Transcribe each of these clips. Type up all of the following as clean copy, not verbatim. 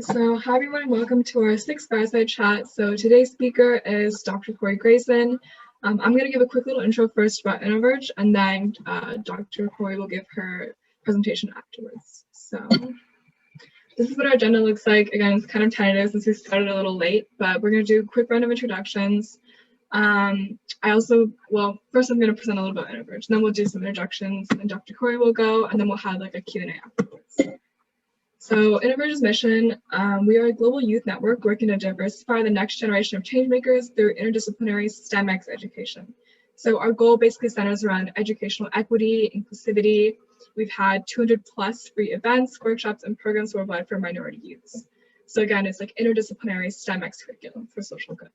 So hi everyone, and welcome to our sixth Fireside chat. So today's speaker is Dr. Korie Grayson. I'm going to give a quick little intro first about Innoverge, and then Dr. Korie will give her presentation afterwards. So this is what our agenda looks like. Again, it's kind of tentative since we started a little late, but we're going to do a quick round of introductions. First I'm going to present a little bit about Innoverge, then we'll do some introductions, and then Dr. Korie will go, and then we'll have like a Q&A afterwards. So Innoverge's mission, we are a global youth network working to diversify the next generation of changemakers through interdisciplinary STEMx education. So our goal basically centers around educational equity, inclusivity. We've had 200 plus free events, workshops, and programs worldwide for minority youths. So again, it's like interdisciplinary STEMx curriculum for social good.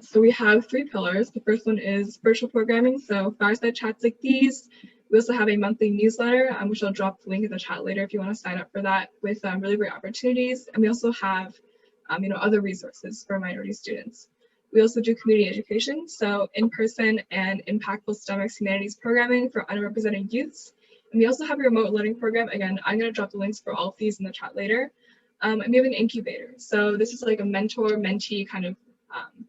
So we have three pillars. The first one is virtual programming, so fireside chats like these. We also have a monthly newsletter, which I'll drop the link in the chat later if you want to sign up for that, with really great opportunities. And we also have other resources for minority students. We also do community education, so in-person and impactful STEMx humanities programming for underrepresented youths. And we also have a remote learning program. Again, I'm going to drop the links for all of these in the chat later. And we have an incubator. So this is like a mentor-mentee kind of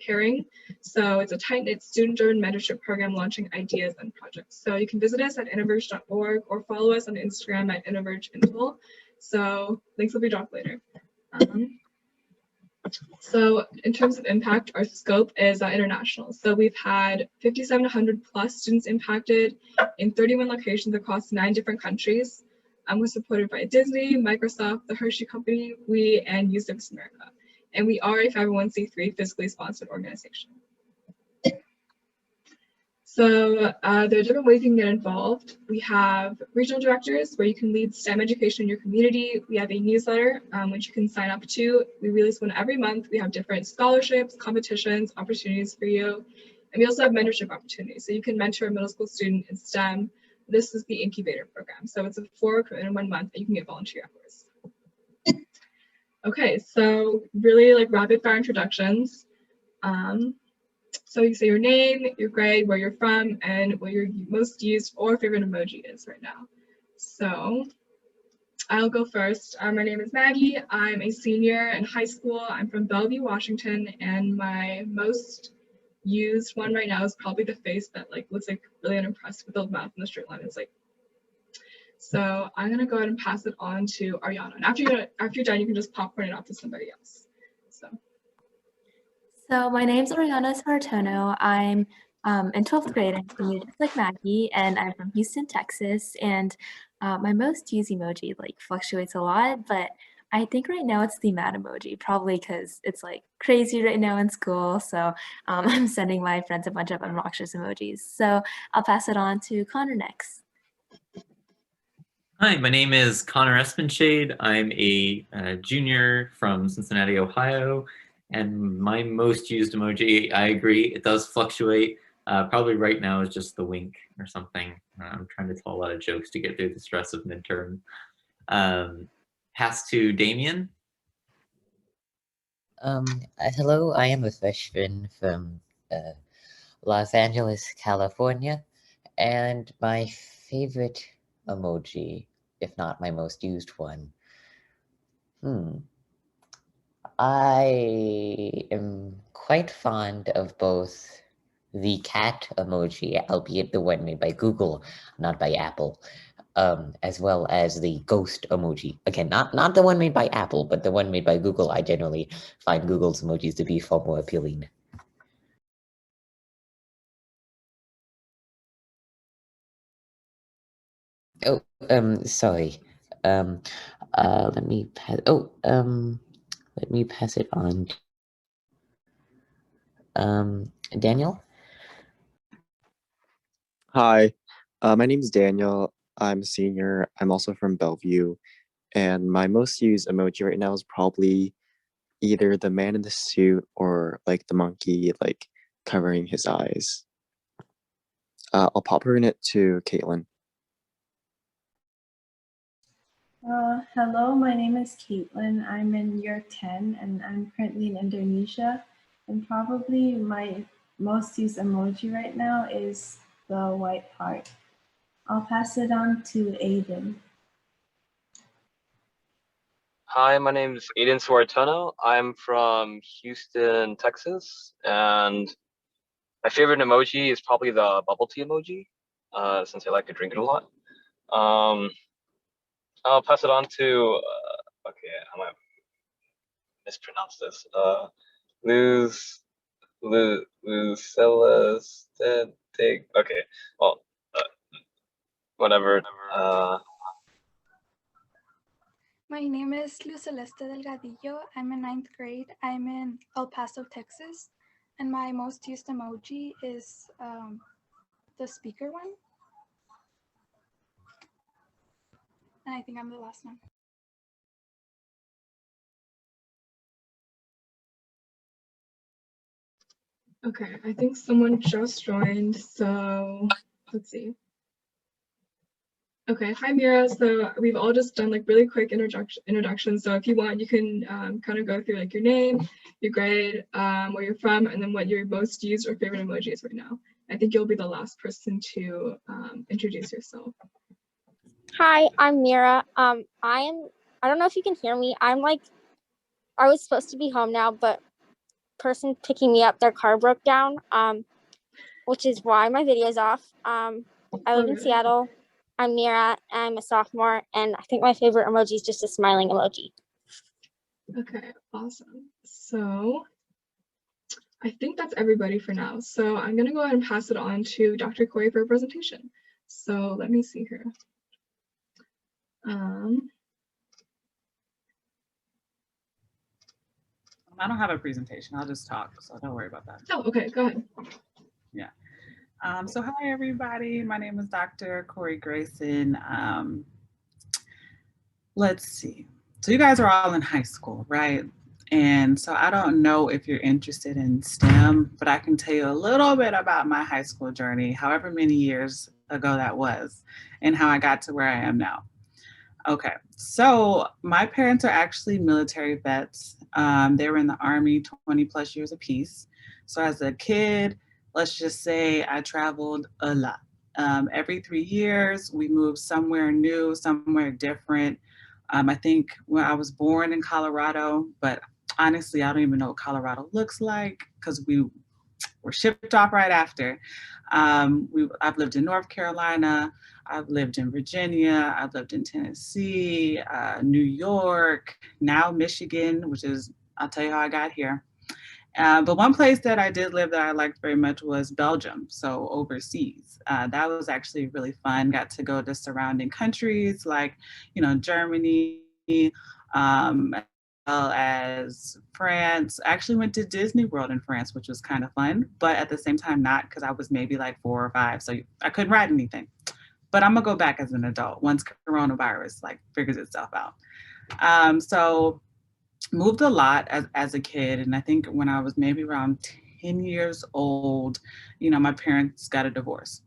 pairing. So it's a tight-knit student-driven mentorship program launching ideas and projects. So you can visit us at innoverge.org or follow us on Instagram at innovergeinfo. So links will be dropped later. So in terms of impact, our scope is international. So we've had 5,700 plus students impacted in 31 locations across 9 different countries. We're supported by Disney, Microsoft, the Hershey Company, we, and Youth Service America. And we are a 501c3 fiscally sponsored organization. So there are different ways you can get involved. We have regional directors where you can lead STEM education in your community. We have a newsletter which you can sign up to. We release one every month. We have different scholarships, competitions, opportunities for you. And we also have mentorship opportunities. So you can mentor a middle school student in STEM. This is the incubator program. So it's a 4 in 1 month and you can get volunteer hours. Okay, so really like rapid fire introductions. So you say your name, your grade, where you're from, and what your most used or favorite emoji is right now. So I'll go first. My name is Maggie. I'm a senior in high school. I'm from Bellevue, Washington, and my most used one right now is probably the face that like looks like really unimpressed with the mouth and the straight line. It's like, so I'm gonna go ahead and pass it on to Ariana. And after you're done, you can just popcorn it off to somebody else. So my name's Ariana Sartono. I'm in 12th grade. I'm just like Maggie, and I'm from Houston, Texas. And my most used emoji like fluctuates a lot, but I think right now it's the mad emoji, probably because it's like crazy right now in school. So I'm sending my friends a bunch of obnoxious emojis. So I'll pass it on to Connor next. Hi, my name is Connor Espenshade. I'm a junior from Cincinnati, Ohio, and my most used emoji, I agree, it does fluctuate. Probably right now is just the wink or something. I'm trying to tell a lot of jokes to get through the stress of midterm. Pass to Damien. Hello, I am a freshman from Los Angeles, California, and my favorite emoji, if not my most used one. I am quite fond of both the cat emoji, albeit the one made by Google, not by Apple, as well as the ghost emoji. Again, not the one made by Apple, but the one made by Google. I generally find Google's emojis to be far more appealing. Oh, sorry. Let me pass. Oh, let me pass it on. Daniel. Hi, my name is Daniel. I'm a senior. I'm also from Bellevue, and my most used emoji right now is probably either the man in the suit or like the monkey like covering his eyes. I'll pop her in it to Caitlin. Hello, my name is Caitlin. I'm in year 10 and I'm currently in Indonesia. And probably my most used emoji right now is the white heart. I'll pass it on to Aiden. Hi, my name is Aiden Suartono. I'm from Houston, Texas, and my favorite emoji is probably the bubble tea emoji, since I like to drink it a lot. I'll pass it on to, okay, I might mispronounce this. Luz, Lucellus, okay, well, uh, whatever. My name is Luz Celeste Delgadillo. I'm in 9th grade. I'm in El Paso, Texas. And my most used emoji is the speaker one. And I think I'm the last one. Okay, I think someone just joined, so let's see. Okay, hi Mira. So we've all just done like really quick introduction. So if you want, you can kind of go through like your name, your grade, where you're from, and then what your most used or favorite emoji is right now. I think you'll be the last person to introduce yourself. Hi, I'm Mira. I don't know if you can hear me. I was supposed to be home now, but person picking me up, their car broke down, which is why my video's off. I live in Seattle. I'm Mira. I'm a sophomore, and I think my favorite emoji is just a smiling emoji. Okay, awesome. So I think that's everybody for now. So I'm gonna go ahead and pass it on to Dr. Korie for a presentation. So let me see here. I don't have a presentation. I'll just talk, so don't worry about that. Oh, okay, go ahead. Yeah. So hi, everybody. My name is Dr. Korie Grayson. Let's see. So you guys are all in high school, right? And so I don't know if you're interested in STEM, but I can tell you a little bit about my high school journey, however many years ago that was, and how I got to where I am now. Okay, so my parents are actually military vets. They were in the Army 20 plus years apiece. So as a kid, let's just say I traveled a lot. Every 3 years, we moved somewhere new, somewhere different. I think when I was born in Colorado, but honestly, I don't even know what Colorado looks like because we were shipped off right after. I've lived in North Carolina, I've lived in Virginia, I've lived in Tennessee, New York, now Michigan, which is, I'll tell you how I got here. But one place that I did live that I liked very much was Belgium, so overseas. That was actually really fun. Got to go to surrounding countries like, Germany, as well as France. I actually went to Disney World in France, which was kind of fun, but at the same time not, because I was maybe like 4 or 5, so I couldn't ride anything. But I'm gonna go back as an adult once coronavirus figures itself out. So moved a lot as a kid, and I think when I was maybe around 10 years old, my parents got a divorce.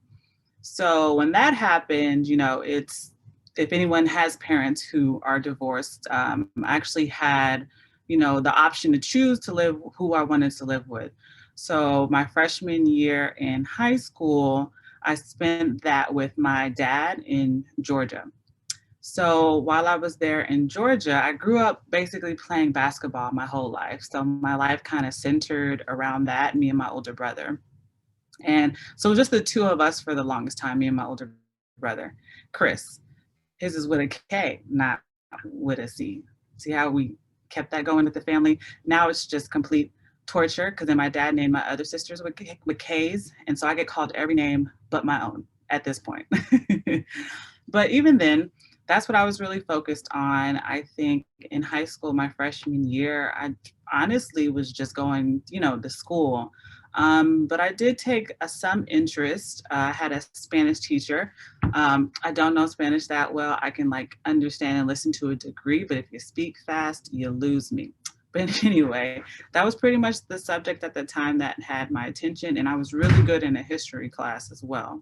So when that happened, it's, if anyone has parents who are divorced, I actually had, the option to choose to live who I wanted to live with. So my freshman year in high school, I spent that with my dad in Georgia. So while I was there in Georgia, I grew up basically playing basketball my whole life. So my life kind of centered around that, me and my older brother. And so just the two of us for the longest time, me and my older brother, Chris. His is with a K, not with a C. See how we kept that going with the family? Now it's just complete torture, because then my dad named my other sisters with K's. And so I get called every name but my own at this point. But even then, that's what I was really focused on. I think in high school, my freshman year, I honestly was just going, to school. But I did take some interest. I had a Spanish teacher. I don't know Spanish that well. I can understand and listen to a degree, but if you speak fast, you lose me. But anyway, that was pretty much the subject at the time that had my attention. And I was really good in a history class as well.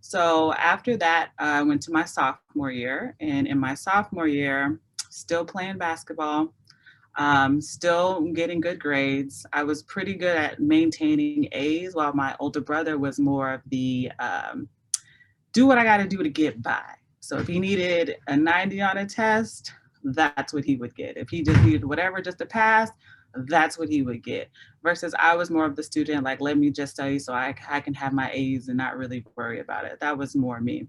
So after that, I went to my sophomore year, and in my sophomore year, still playing basketball, still getting good grades. I was pretty good at maintaining A's, while my older brother was more of the do what I got to do to get by. So if he needed a 90 on a test, that's what he would get. If he just needed whatever just to pass, that's what he would get. Versus I was more of the student, like, let me just study so I can have my A's and not really worry about it. That was more me.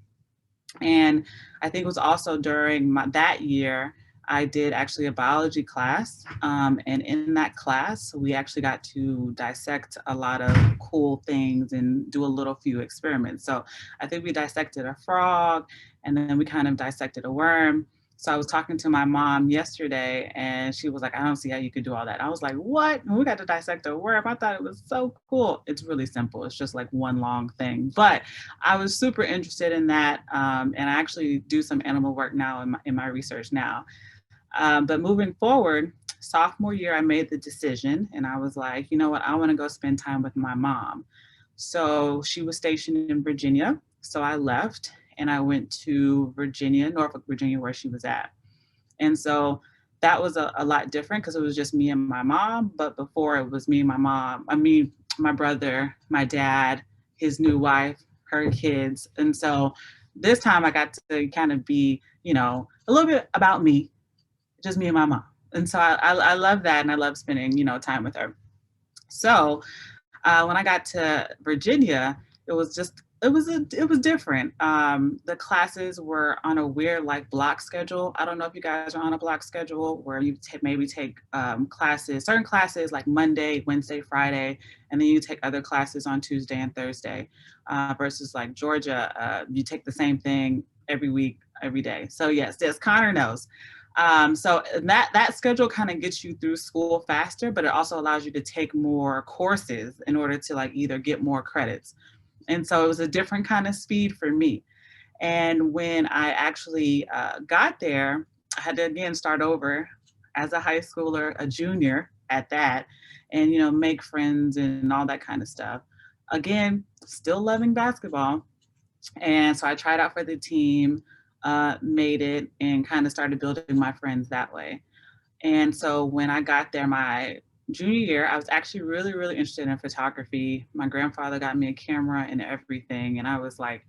And I think it was also during that year, I did actually a biology class. And in that class, we actually got to dissect a lot of cool things and do a little few experiments. So I think we dissected a frog, and then we kind of dissected a worm. So I was talking to my mom yesterday, and she was like, I don't see how you could do all that. I was like, what? And we got to dissect a worm. I thought it was so cool. It's really simple. It's just like one long thing. But I was super interested in that. And I actually do some animal work now in my research now. But moving forward, sophomore year, I made the decision, and I was like, you know what? I want to go spend time with my mom. So she was stationed in Virginia. So I left and I went to Virginia, Norfolk, Virginia, where she was at. And so that was a lot different because it was just me and my mom. But before, it was me and my mom, my brother, my dad, his new wife, her kids. And so this time I got to kind of be, you know, a little bit about me, just me and my mom. And so I love that, and I love spending, you know, time with her. So when I got to Virginia, it was different. The classes were on a weird like block schedule. I don't know if you guys are on a block schedule where you maybe take certain classes like Monday, Wednesday, Friday, and then you take other classes on Tuesday and Thursday. Versus like Georgia, you take the same thing every week, every day. So yes, Connor knows. So that schedule kind of gets you through school faster, but it also allows you to take more courses in order to like either get more credits. And so it was a different kind of speed for me. And when I actually got there, I had to again start over as a high schooler, a junior at that, and, you know, make friends and all that kind of stuff. Again, still loving basketball. And so I tried out for the team, made it, and kind of started building my friends that way. And so when I got there, my junior year, I was actually really, really interested in photography. My grandfather got me a camera and everything. And I was like,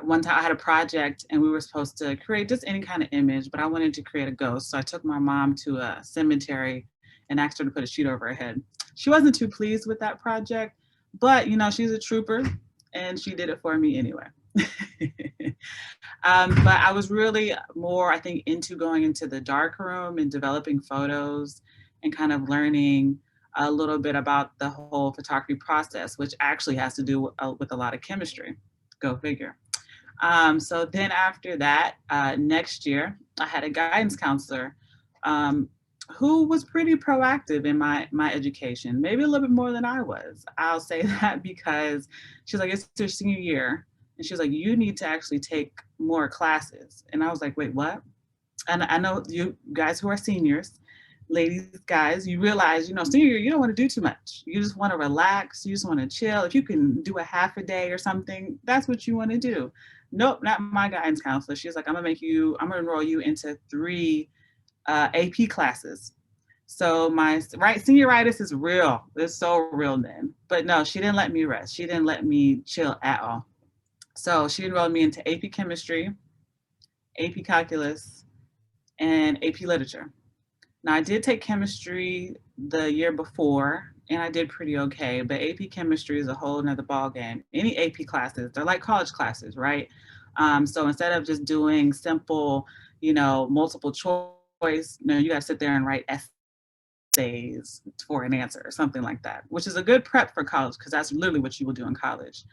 one time I had a project and we were supposed to create just any kind of image, but I wanted to create a ghost. So I took my mom to a cemetery and asked her to put a sheet over her head. She wasn't too pleased with that project, but, you know, she's a trooper and she did it for me anyway. But I was really more, I think, into going into the dark room and developing photos and kind of learning a little bit about the whole photography process, which actually has to do with a lot of chemistry. Go figure. So then after that, next year, I had a guidance counselor who was pretty proactive in my education, maybe a little bit more than I was. I'll say that because she's like, it's your senior year. And she was like, you need to actually take more classes. And I was like, wait, what? And I know you guys who are seniors, ladies, guys, you realize, you know, senior year, you don't want to do too much. You just want to relax. You just want to chill. If you can do a half a day or something, that's what you want to do. Nope, not my guidance counselor. She's like, I'm going to enroll you into 3 AP classes. So my senioritis is real. It's so real then. But no, she didn't let me rest. She didn't let me chill at all. So she enrolled me into AP Chemistry, AP Calculus, and AP Literature. Now I did take chemistry the year before and I did pretty okay, but AP Chemistry is a whole nother ballgame. Any AP classes, they're like college classes, right? So instead of just doing simple, you know, multiple choice, you know, you gotta sit there and write essays for an answer or something like that, which is a good prep for college because that's literally what you will do in college.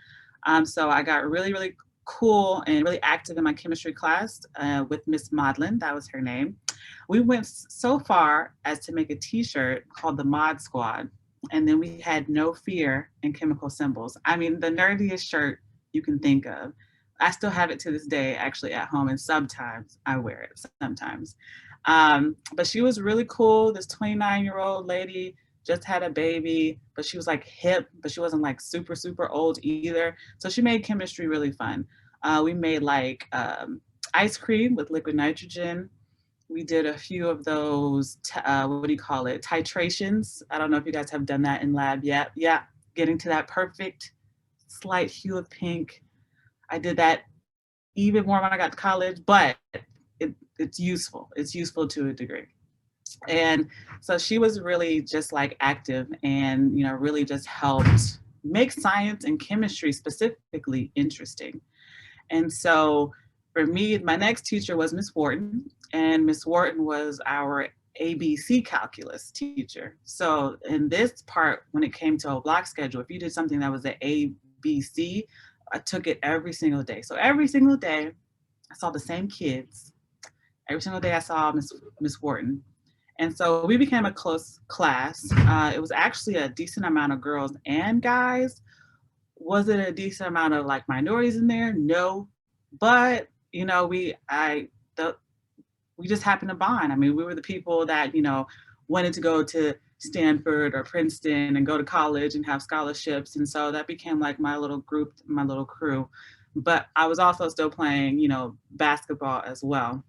So I got really, really cool and really active in my chemistry class with Miss Maudlin, that was her name. We went so far as to make a t-shirt called the Mod Squad. And then we had no fear in chemical symbols. I mean, the nerdiest shirt you can think of. I still have it to this day, actually at home, and sometimes I wear it, sometimes. But she was really cool, this 29-year-old lady, just had a baby, but she was like hip, but she wasn't like super, super old either. So she made chemistry really fun. We made like ice cream with liquid nitrogen. We did a few of those, titrations. I don't know if you guys have done that in lab yet. Yeah, getting to that perfect slight hue of pink. I did that even more when I got to college, but it's useful. It's useful to a degree. And so she was really just like active and, you know, really just helped make science and chemistry specifically interesting. And so for me, my next teacher was Miss Wharton, and Miss Wharton was our ABC calculus teacher. So in this part, when it came to a block schedule, if you did something that was an ABC, I took it every single day. So every single day, I saw the same kids. Every single day I saw Miss Wharton. And so we became a close class. It was actually a decent amount of girls and guys. Was it a decent amount of like minorities in there? No, but you know, we just happened to bond. I mean, we were the people that, you know, wanted to go to Stanford or Princeton and go to college and have scholarships. And so that became like my little group, my little crew. But I was also still playing, you know, basketball as well.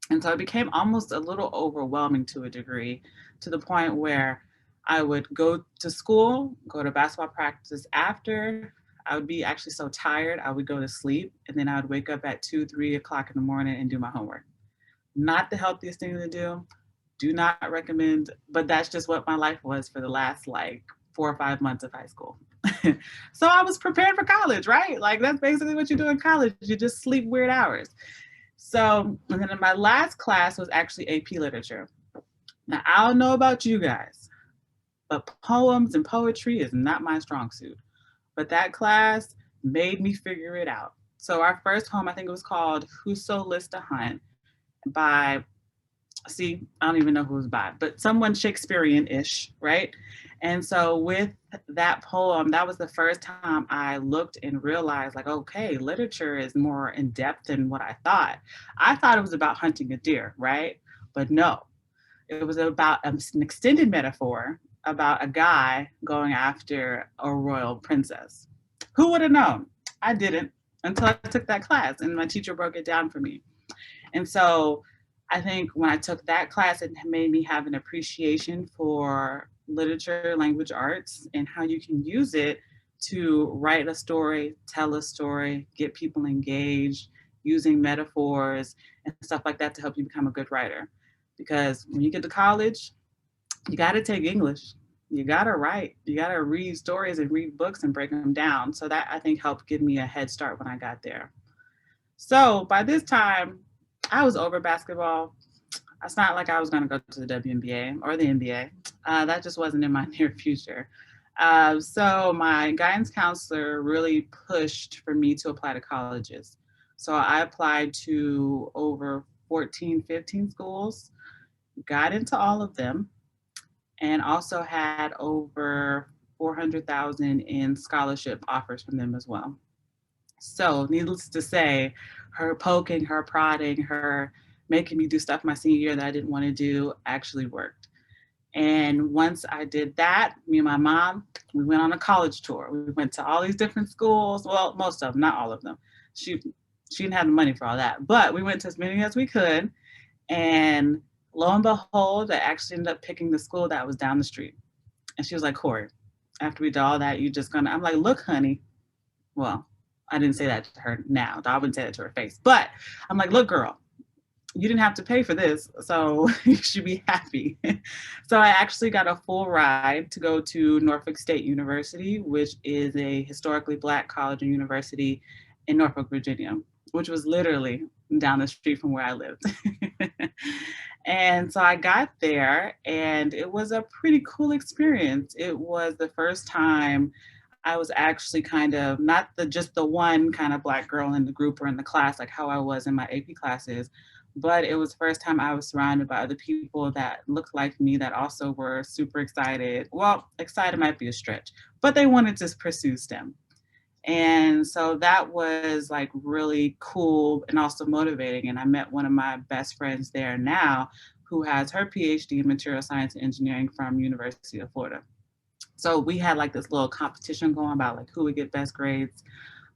And so it became almost a little overwhelming to a degree, to the point where I would go to school, go to basketball practice after. I would be actually so tired, I would go to sleep, and then I would wake up at 2, 3 o'clock in the morning and do my homework. Not the healthiest thing to do not recommend, but that's just what my life was for the last like 4 or 5 months of high school. So I was prepared for college, right? Like that's basically what you do in college. You just sleep weird hours. So, and then in my last class was actually AP Literature. Now, I don't know about you guys, but poems and poetry is not my strong suit. But that class made me figure it out. So our first poem, I think it was called Whoso List a Hunt by, see, I don't even know who it was by, but someone Shakespearean-ish, right? And so with that poem, that was the first time I looked and realized like, okay, literature is more in depth than what I thought. I thought it was about hunting a deer, right? But no, it was about an extended metaphor about a guy going after a royal princess. Who would have known? I didn't until I took that class and my teacher broke it down for me. And so I think when I took that class, it made me have an appreciation for literature, language arts, and how you can use it to write a story, tell a story, get people engaged, using metaphors and stuff like that to help you become a good writer. Because when you get to college, you got to take English. You got to write. You got to read stories and read books and break them down. So that I think helped give me a head start when I got there. So by this time, I was over basketball. It's not like I was going to go to the WNBA or the NBA. That just wasn't in my near future. So my guidance counselor really pushed for me to apply to colleges. So I applied to over 14, 15 schools, got into all of them, and also had over 400,000 in scholarship offers from them as well. So needless to say, her poking, her prodding, her making me do stuff my senior year that I didn't want to do actually worked. And once I did that, me and my mom, we went on a college tour. We went to all these different schools. Well, most of them, not all of them. She didn't have the money for all that, but we went to as many as we could. And lo and behold, I actually ended up picking the school that was down the street. And she was like, Korie, after we did all that, you just gonna, I'm like, look, honey. Well, I didn't say that to her now. I wouldn't say that to her face. But I'm like, look, girl, you didn't have to pay for this, so you should be happy. So I actually got a full ride to go to Norfolk State University, which is a historically Black college and university in Norfolk, Virginia, which was literally down the street from where I lived. And so I got there, and it was a pretty cool experience. It was the first time I was actually kind of not just the one kind of Black girl in the group or in the class, like how I was in my AP classes, but it was the first time I was surrounded by other people that looked like me that also were super excited. Well, excited might be a stretch, but they wanted to pursue STEM. And so that was like really cool and also motivating. And I met one of my best friends there now who has her PhD in material science and engineering from University of Florida. So we had like this little competition going about like who would get best grades.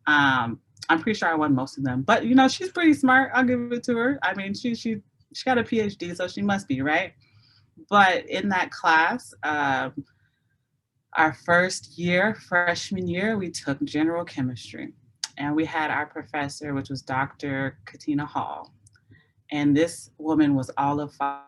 I'm pretty sure I won most of them, but you know, she's pretty smart. I'll give it to her. I mean, she got a PhD, so she must be, right? But in that class, our first year, freshman year, we took general chemistry, and we had our professor, which was Dr. Katina Hall. And this woman was all of 5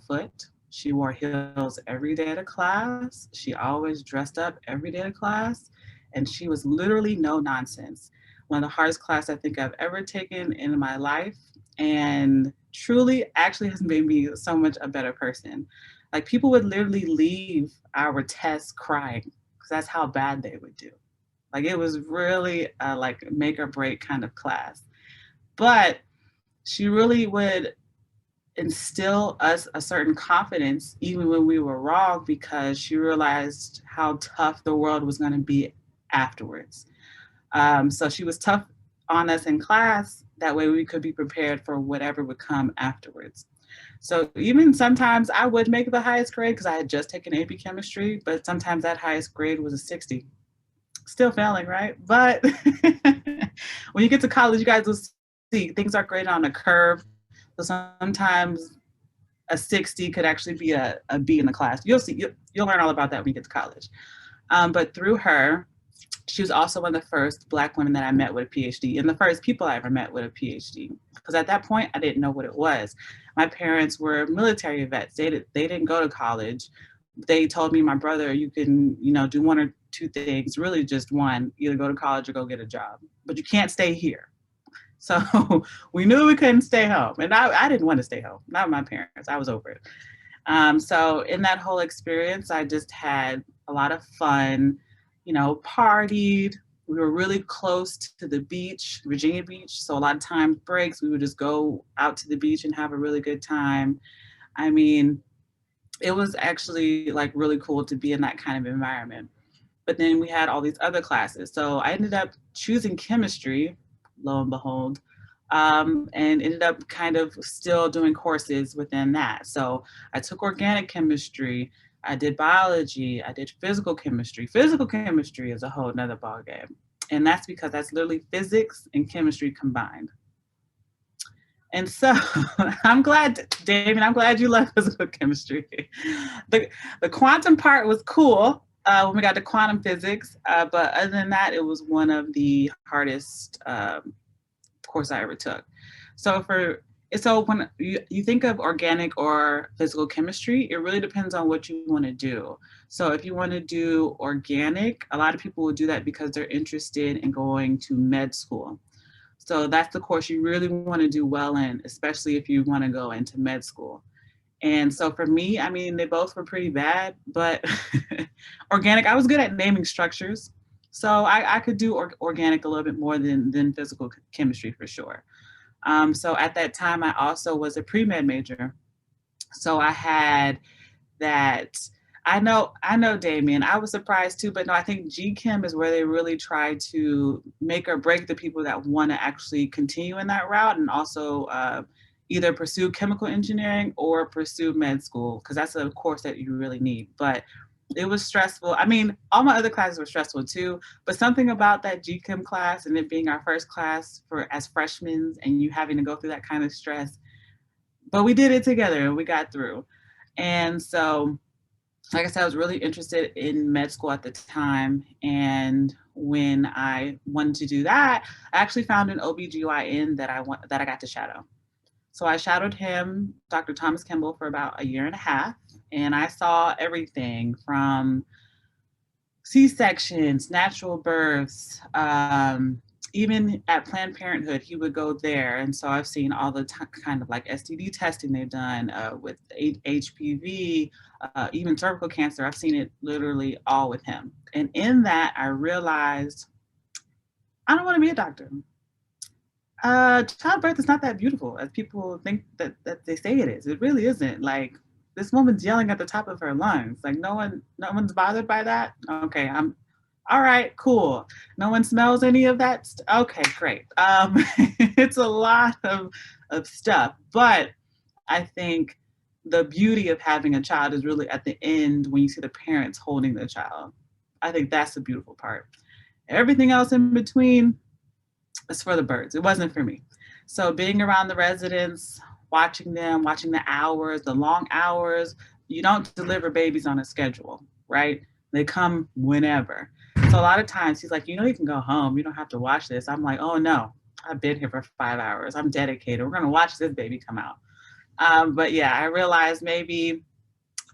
foot. She wore heels every day to class. She always dressed up every day to class. And she was literally no nonsense. One of the hardest classes I think I've ever taken in my life. And truly actually has made me so much a better person. Like people would literally leave our tests crying because that's how bad they would do. Like it was really a like make or break kind of class. But she really would instill us a certain confidence even when we were wrong because she realized how tough the world was going to be afterwards. So she was tough on us in class. That way we could be prepared for whatever would come afterwards. So even sometimes I would make the highest grade because I had just taken AP chemistry, but sometimes that highest grade was a 60. Still failing, right? But when you get to college, you guys will see things are graded on a curve. So sometimes a 60 could actually be a B in the class. You'll see, you'll learn all about that when you get to college. But through her, she was also one of the first Black women that I met with a PhD and the first people I ever met with a PhD. Because at that point, I didn't know what it was. My parents were military vets. They didn't go to college. They told me, my brother, you can, do one or two things, really just one, either go to college or go get a job, but you can't stay here. So we knew we couldn't stay home. And I didn't want to stay home, not my parents, I was over it. So in that whole experience, I just had a lot of fun, partied. We were really close to the beach, Virginia Beach. So a lot of times breaks, we would just go out to the beach and have a really good time. I mean, it was actually like really cool to be in that kind of environment. But then we had all these other classes. So I ended up choosing chemistry, lo and behold, and ended up kind of still doing courses within that. So I took organic chemistry, I did biology, I did physical chemistry. Physical chemistry is a whole nother ballgame. And that's because that's literally physics and chemistry combined. And so I'm glad, Damien, I'm glad you love physical chemistry. The quantum part was cool when we got to quantum physics, but other than that, it was one of the hardest course I ever took. So when you think of organic or physical chemistry, it really depends on what you want to do. So if you want to do organic, a lot of people will do that because they're interested in going to med school. So that's the course you really want to do well in, especially if you want to go into med school. And so for me, I mean, they both were pretty bad, but organic, I was good at naming structures. So I could do organic a little bit more than physical chemistry for sure. So at that time, I also was a pre-med major. So I had that. I know, Damien, I was surprised too, but no, I think G-Chem is where they really try to make or break the people that want to actually continue in that route and also either pursue chemical engineering or pursue med school, because that's a course that you really need. But it was stressful. I mean, all my other classes were stressful too, but something about that G-Chem class and it being our first class as freshmen and you having to go through that kind of stress, but we did it together and we got through. And so, like I said, I was really interested in med school at the time. And when I wanted to do that, I actually found an OBGYN that I got to shadow. So I shadowed him, Dr. Thomas Kimball, for about 1.5 years. And I saw everything from C-sections, natural births, even at Planned Parenthood, he would go there. And so I've seen all the kind of like STD testing they've done with HPV, even cervical cancer. I've seen it literally all with him. And in that, I realized I don't want to be a doctor. Childbirth is not that beautiful as people think that they say it is. It really isn't. Like, this woman's yelling at the top of her lungs. Like, no one's bothered by that. Okay, I'm all right, cool. No one smells any of that? Okay, great. It's a lot of stuff, but I think the beauty of having a child is really at the end when you see the parents holding the child. I think that's the beautiful part. Everything else in between is for the birds. It wasn't for me. So being around the residents, watching them, watching the hours, the long hours, you don't deliver babies on a schedule, right? They come whenever. So a lot of times he's like, you can go home. You don't have to watch this. I'm like, oh no, I've been here for 5 hours. I'm dedicated. We're gonna watch this baby come out. But yeah, I realized maybe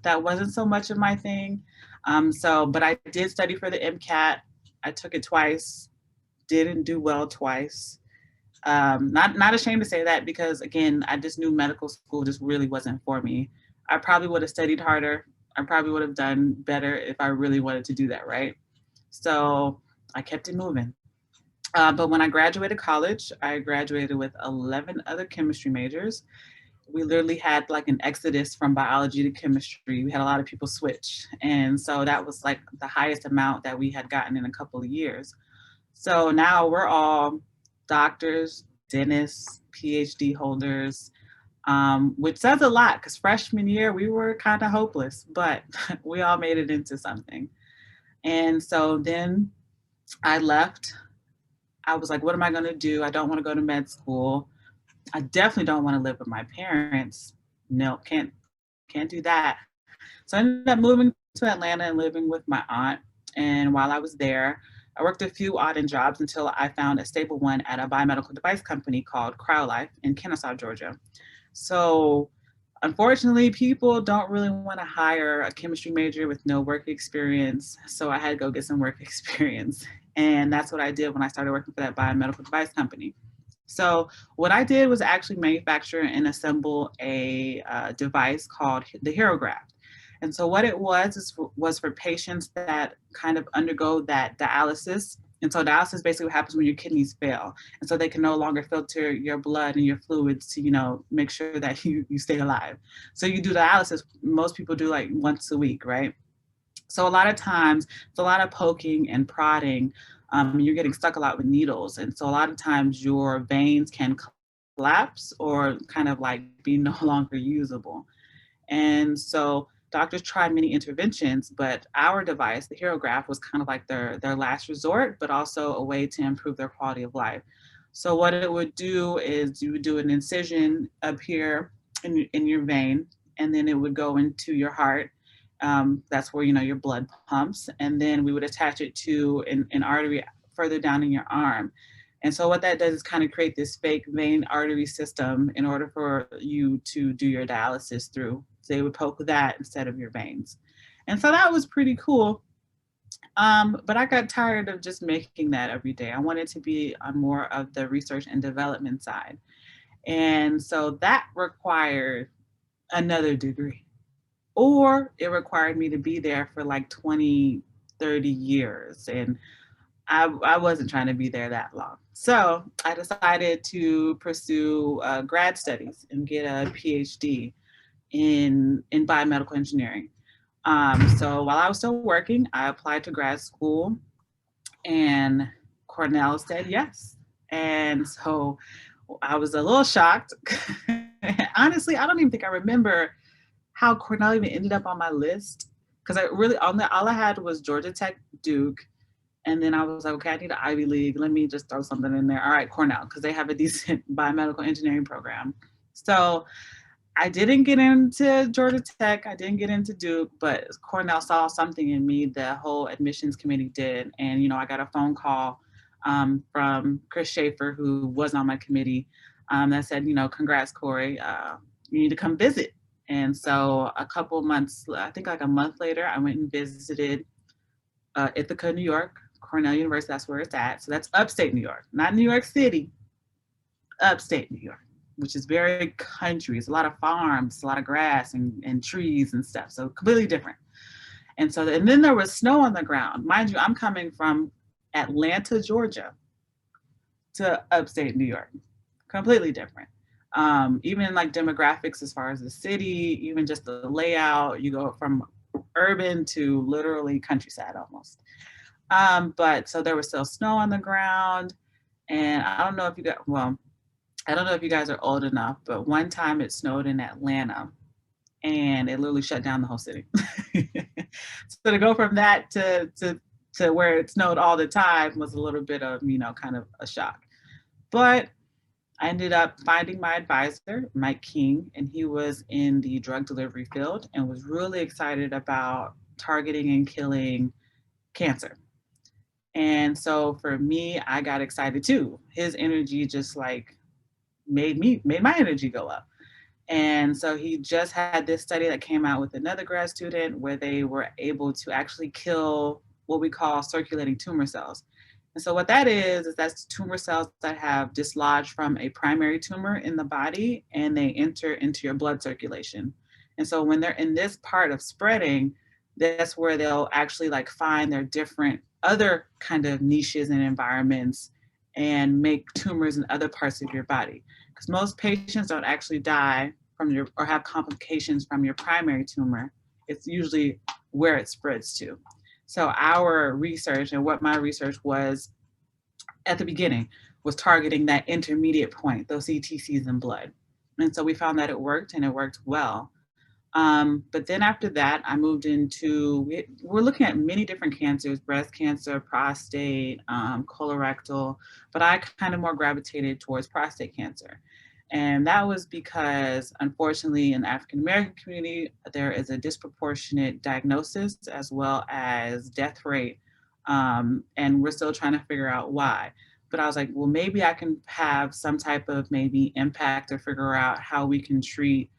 that wasn't so much of my thing. But I did study for the Mcat. I took it twice, didn't do well twice. Not ashamed to say that, because again, I just knew medical school just really wasn't for me. I probably would have studied harder. I probably would have done better if I really wanted to do that, right? So I kept it moving. But when I graduated college, I graduated with 11 other chemistry majors. We literally had like an exodus from biology to chemistry. We had a lot of people switch. And so that was like the highest amount that we had gotten in a couple of years. So now we're all doctors, dentists, PhD holders, which says a lot, because freshman year we were kind of hopeless, but we all made it into something. And so then I left. I was like, what am I going to do? I don't want to go to med school. I definitely don't want to live with my parents. No, can't do that. So I ended up moving to Atlanta and living with my aunt. And while I was there, I worked a few odd end jobs until I found a stable one at a biomedical device company called CryoLife in Kennesaw, Georgia. So unfortunately, people don't really want to hire a chemistry major with no work experience. So I had to go get some work experience. And that's what I did when I started working for that biomedical device company. So what I did was actually manufacture and assemble a device called the Graft. And so what it was for patients that kind of undergo that dialysis. And so dialysis basically what happens when your kidneys fail. And so they can no longer filter your blood and your fluids to, you know, make sure that you stay alive. So you do dialysis, most people do like once a week, right? So a lot of times it's a lot of poking and prodding. You're getting stuck a lot with needles. And so a lot of times your veins can collapse or kind of like be no longer usable. And so doctors tried many interventions, but our device, the Graft, was kind of like their last resort, but also a way to improve their quality of life. So what it would do is you would do an incision up here in your vein, and then it would go into your heart. That's where, you know, your blood pumps. And then we would attach it to an artery further down in your arm. And so what that does is kind of create this fake vein artery system in order for you to do your dialysis through. So they would poke that instead of your veins. And so that was pretty cool. But I got tired of just making that every day. I wanted to be on more of the research and development side. And so that required another degree, or it required me to be there for like 20, 30 years. And I wasn't trying to be there that long. So I decided to pursue grad studies and get a PhD in biomedical engineering. So while I was still working, I applied to grad school, and Cornell said yes. And so I was a little shocked. Honestly, I don't even think I remember how Cornell even ended up on my list, because I really, all I had was Georgia Tech, Duke, and then I was like, okay, I need an Ivy League. Let me just throw something in there. All right, Cornell, because they have a decent biomedical engineering program. So I didn't get into Georgia Tech. I didn't get into Duke, but Cornell saw something in me. The whole admissions committee did. And, you know, I got a phone call from Chris Schaefer, who was on my committee, that said, you know, congrats, Korie, you need to come visit. And so a couple months, I think like a month later, I went and visited Ithaca, New York, Cornell University, that's where it's at. So that's upstate New York, not New York City, upstate New York, which is very country. It's a lot of farms, a lot of grass and trees and stuff. So completely different. And so, and then there was snow on the ground. Mind you, I'm coming from Atlanta, Georgia to upstate New York, completely different. Even like demographics as far as the city, even just the layout, you go from urban to literally countryside almost. But so there was still snow on the ground, and I don't know if you guys are old enough, but one time it snowed in Atlanta and it literally shut down the whole city. So to go from that to where it snowed all the time was a little bit of, you know, kind of a shock. But I ended up finding my advisor, Mike King, and he was in the drug delivery field and was really excited about targeting and killing cancer. And so for me, I got excited too. His energy just like made my energy go up. And so he just had this study that came out with another grad student where they were able to actually kill what we call circulating tumor cells. And so what that is that's tumor cells that have dislodged from a primary tumor in the body and they enter into your blood circulation. And so when they're in this part of spreading, that's where they'll actually like find their different other kind of niches and environments and make tumors in other parts of your body. Because most patients don't actually die from your or have complications from your primary tumor. It's usually where it spreads to. So our research and what my research was at the beginning was targeting that intermediate point, those CTCs in blood. And so we found that it worked and it worked well. But then after that, I moved into, we're looking at many different cancers, breast cancer, prostate, colorectal, but I kind of more gravitated towards prostate cancer. And that was because, unfortunately, in the African-American community, there is a disproportionate diagnosis as well as death rate. And we're still trying to figure out why. But I was like, well, maybe I can have some type of maybe impact or figure out how we can treat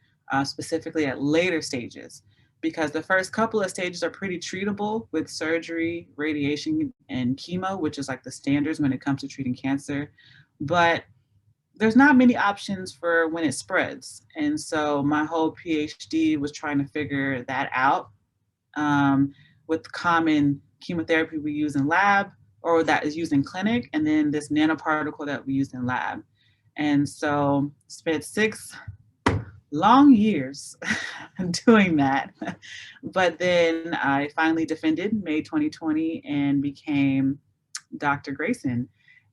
specifically at later stages, because the first couple of stages are pretty treatable with surgery, radiation, and chemo, which is like the standards when it comes to treating cancer. But there's not many options for when it spreads. And so my whole PhD was trying to figure that out with the common chemotherapy we use in lab or that is used in clinic, and then this nanoparticle that we use in lab. And so spent 6 long years doing that. But then I finally defended May 2020 and became Dr. Grayson.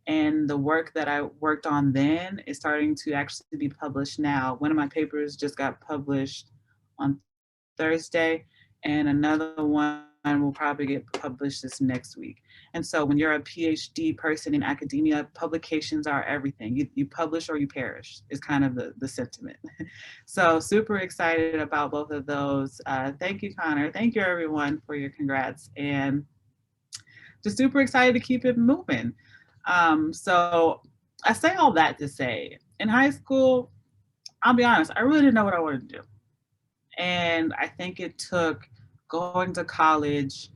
And the work that I worked on then is starting to actually be published now. One of my papers just got published on Thursday, and another one will probably get published this next week. And so when you're a PhD person in academia, publications are everything. You publish or you perish is kind of the sentiment. So super excited about both of those. Thank you, Connor. Thank you, everyone, for your congrats. And just super excited to keep it moving. So I say all that to say, in high school, I'll be honest, I really didn't know what I wanted to do. And I think it took going to college,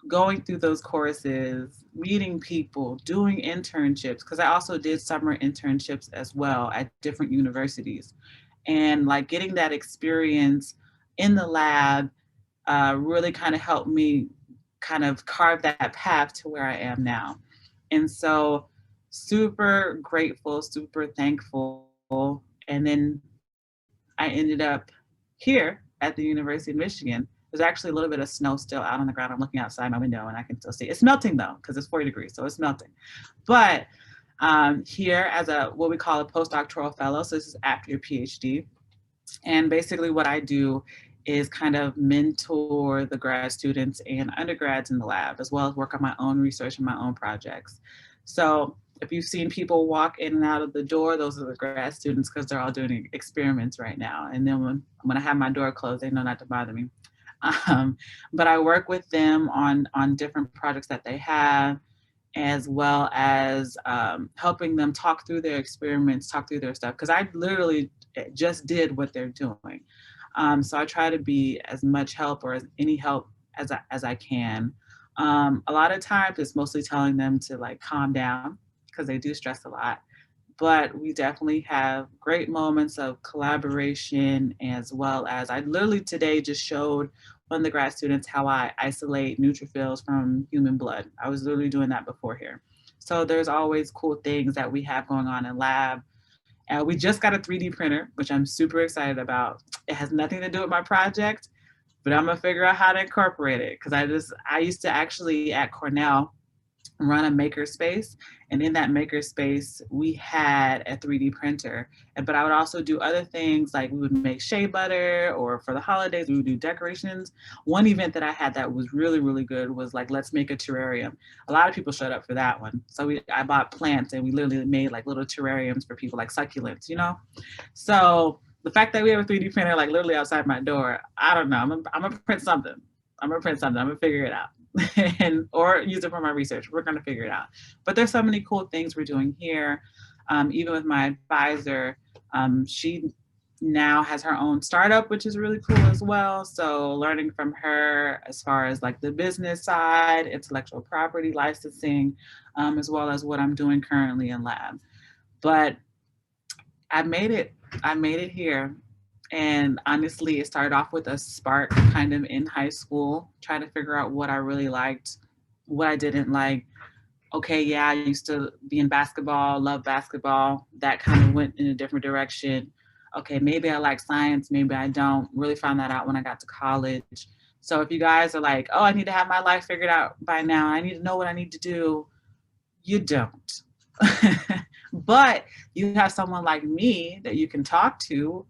going through those courses, meeting people, doing internships, because I also did summer internships as well at different universities. And like getting that experience in the lab really kind of helped me kind of carve that path to where I am now. And so super grateful, super thankful. And then I ended up here at the University of Michigan. There's actually a little bit of snow still out on the ground. I'm looking outside my window and I can still see it's melting though, because it's 40 degrees, so it's melting. But here as what we call a postdoctoral fellow, so this is after your PhD. And basically what I do is kind of mentor the grad students and undergrads in the lab, as well as work on my own research and my own projects. So if you've seen people walk in and out of the door, those are the grad students, because they're all doing experiments right now. And then when I have my door closed, they know not to bother me. But I work with them on different projects that they have, as well as helping them talk through their experiments, talk through their stuff, because I literally just did what they're doing. So I try to be as much help or as any help as I can. A lot of times it's mostly telling them to like calm down, because they do stress a lot. But we definitely have great moments of collaboration, as well as I literally today just showed one of the grad students how I isolate neutrophils from human blood. I was literally doing that before here. So there's always cool things that we have going on in lab. And we just got a 3D printer, which I'm super excited about. It has nothing to do with my project, but I'm gonna figure out how to incorporate it, because I used to actually at Cornell run a makerspace, and in that makerspace we had a 3D printer. But I would also do other things, like we would make shea butter, or for the holidays we would do decorations. One event that I had that was really, really good was like, let's make a terrarium. A lot of people showed up for that one. So I bought plants and we literally made like little terrariums for people, like succulents, you know? So the fact that we have a 3D printer like literally outside my door, I don't know, I'm gonna print something. I'm gonna figure it out. and or use it for my research. We're going to figure it out. But there's so many cool things we're doing here. Even with my advisor, she now has her own startup, which is really cool as well. So learning from her as far as like the business side, intellectual property licensing, as well as what I'm doing currently in lab. But I made it here. And honestly, it started off with a spark kind of in high school, trying to figure out what I really liked, what I didn't like. Okay, yeah, I used to be in basketball, love basketball. That kind of went in a different direction. Okay, maybe I like science, maybe I don't. Really found that out when I got to college. So if you guys are like, oh, I need to have my life figured out by now, I need to know what I need to do, you don't. But you have someone like me that you can talk to,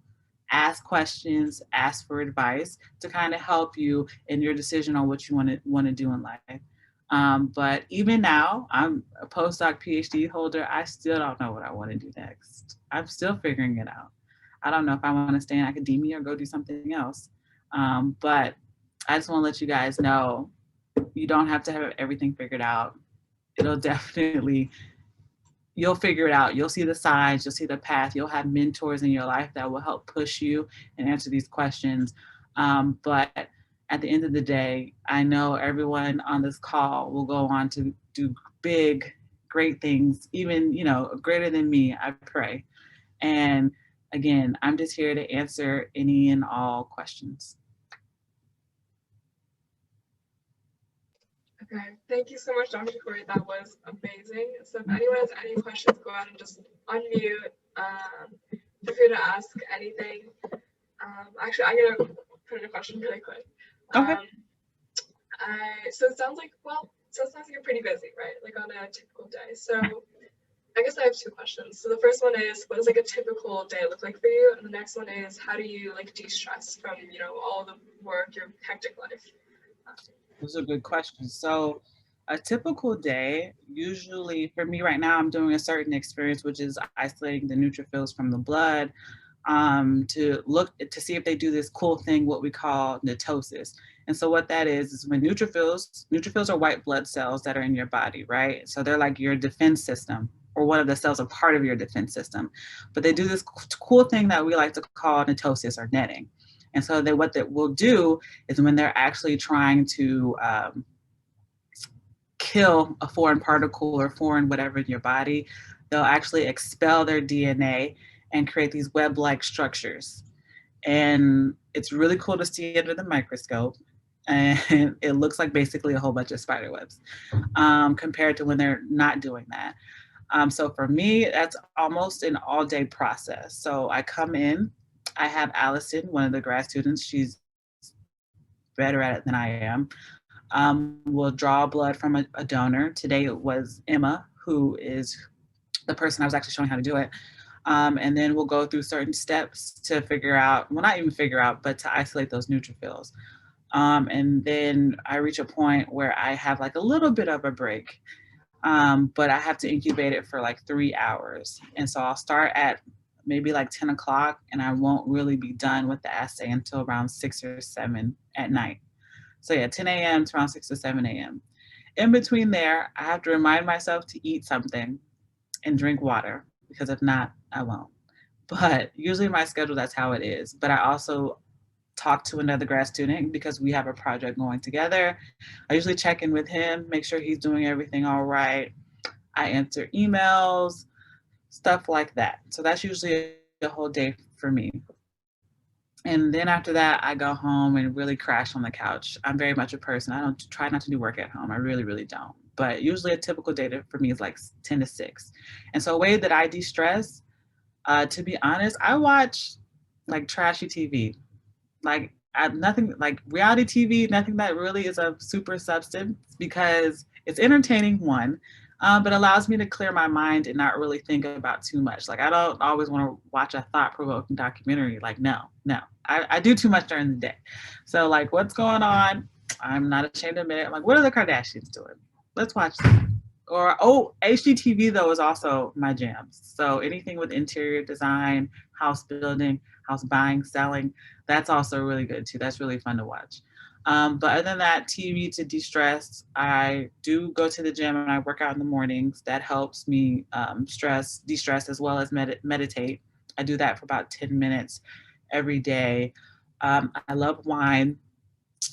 ask questions, ask for advice to kind of help you in your decision on what you want to do in life. But even now, I'm a postdoc PhD holder. I still don't know what I want to do next. I'm still figuring it out. I don't know if I want to stay in academia or go do something else. But I just want to let you guys know, you don't have to have everything figured out. It'll definitely, you'll figure it out. You'll see the signs, you'll see the path. You'll have mentors in your life that will help push you and answer these questions. But at the end of the day, I know everyone on this call will go on to do big, great things, even, greater than me, I pray. And again, I'm just here to answer any and all questions. Okay, thank you so much, Dr. Korie. That was amazing. So if anyone has any questions, go ahead and just unmute. Feel free to ask anything. Actually, I'm gonna put in a question really quick. Okay. So it sounds like you're pretty busy, right? Like on a typical day. So I guess I have two questions. So the first one is, what does like a typical day look like for you? And the next one is, how do you like de-stress from all the work, your hectic life? Those are good questions. So a typical day, usually for me right now, I'm doing a certain experience, which is isolating the neutrophils from the blood to look to see if they do this cool thing, what we call mitosis. And so what that is when neutrophils are white blood cells that are in your body, right? So they're like your defense system, or one of the cells are part of your defense system. But they do this cool thing that we like to call mitosis or netting. And so what they will do is when they're actually trying to kill a foreign particle or foreign whatever in your body, they'll actually expel their DNA and create these web-like structures. And it's really cool to see under the microscope. And it looks like basically a whole bunch of spider webs compared to when they're not doing that. So for me, that's almost an all-day process. So I come in, I have Allison, one of the grad students, she's better at it than I am. We'll draw blood from a donor. Today it was Emma, who is the person I was actually showing how to do it. And then we'll go through certain steps to figure out, well, not even figure out, but to isolate those neutrophils. And then I reach a point where I have like a little bit of a break, but I have to incubate it for like 3 hours. And so I'll start at maybe like 10 o'clock and I won't really be done with the assay until around 6 or 7 at night. So yeah, 10 a.m. to around 6 or 7 a.m. In between there, I have to remind myself to eat something and drink water, because if not, I won't. But usually my schedule, that's how it is. But I also talk to another grad student because we have a project going together. I usually check in with him, make sure he's doing everything all right. I answer emails, stuff like that. So that's usually a whole day for me. And then after that, I go home and really crash on the couch. I'm very much a person. I don't try not to do work at home. I really, really don't. But usually a typical day for me is like 10 to 6. And so a way that I de-stress, to be honest, I watch like trashy TV. Like nothing like reality TV, nothing that really is of super substance, because it's entertaining, one, but allows me to clear my mind and not really think about too much. Like I don't always want to watch a thought-provoking documentary. Like no, I do too much during the day. So like what's going on? I'm not ashamed to admit it. I'm like, what are the Kardashians doing? Let's watch them. Or HGTV though is also my jam. So anything with interior design, house building, house buying, selling, that's also really good too. That's really fun to watch. But other than that, TV to de-stress, I do go to the gym and I work out in the mornings. That helps me de-stress as well as meditate. I do that for about 10 minutes every day. I love wine.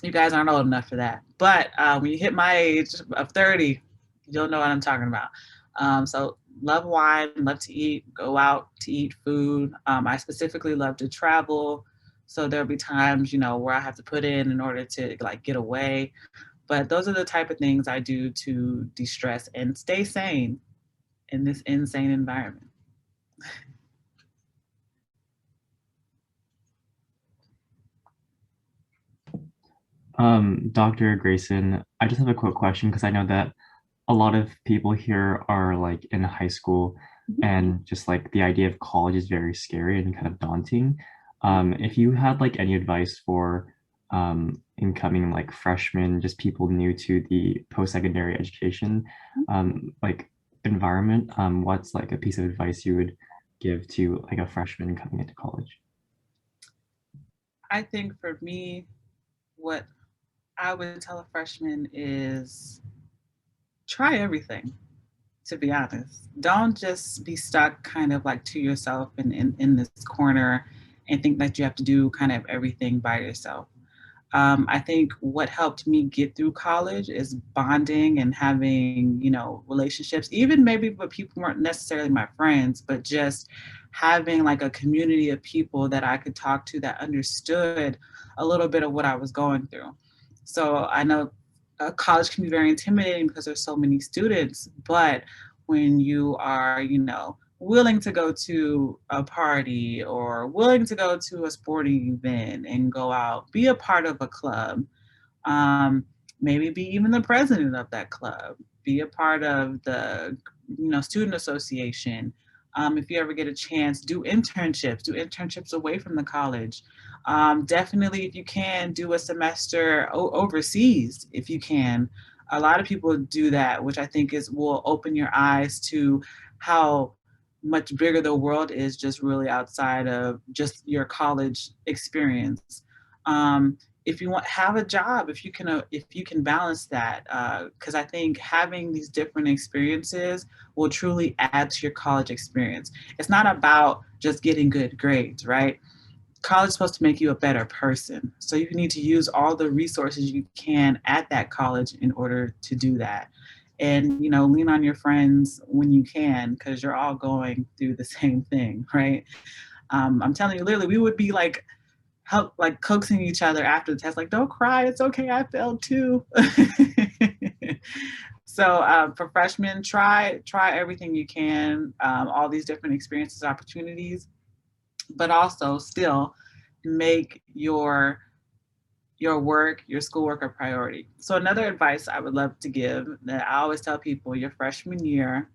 You guys aren't old enough for that. But when you hit my age of 30, you'll know what I'm talking about. So love wine, love to eat, go out to eat food. I specifically love to travel. So there'll be times, where I have to put in order to like get away. But those are the type of things I do to de-stress and stay sane in this insane environment. Dr. Grayson, I just have a quick question because I know that a lot of people here are like in high school and just like the idea of college is very scary and kind of daunting. If you had like any advice for incoming like freshmen, just people new to the post-secondary education like environment, what's like a piece of advice you would give to like a freshman coming into college? I think for me, what I would tell a freshman is try everything, to be honest. Don't just be stuck kind of like to yourself in this corner and think that you have to do kind of everything by yourself. I think what helped me get through college is bonding and having, relationships, even maybe with people who weren't necessarily my friends, but just having like a community of people that I could talk to that understood a little bit of what I was going through. So I know college can be very intimidating because there's so many students, but when you are, willing to go to a party or willing to go to a sporting event and go out, be a part of a club, maybe be even the president of that club, be a part of the, student association. If you ever get a chance, do internships away from the college. Definitely, if you can, do a semester overseas, if you can. A lot of people do that, which I think will open your eyes to how much bigger the world is just really outside of just your college experience. If you have a job, if you can balance that, because I think having these different experiences will truly add to your college experience. It's not about just getting good grades, right? College is supposed to make you a better person. So you need to use all the resources you can at that college in order to do that. And, lean on your friends when you can, because you're all going through the same thing, right? I'm telling you, literally, we would be like, coaxing each other after the test, like, don't cry, it's okay, I failed too. So for freshmen, try everything you can, all these different experiences, opportunities, but also still make your work, your schoolwork a priority. So another advice I would love to give that I always tell people, your freshman year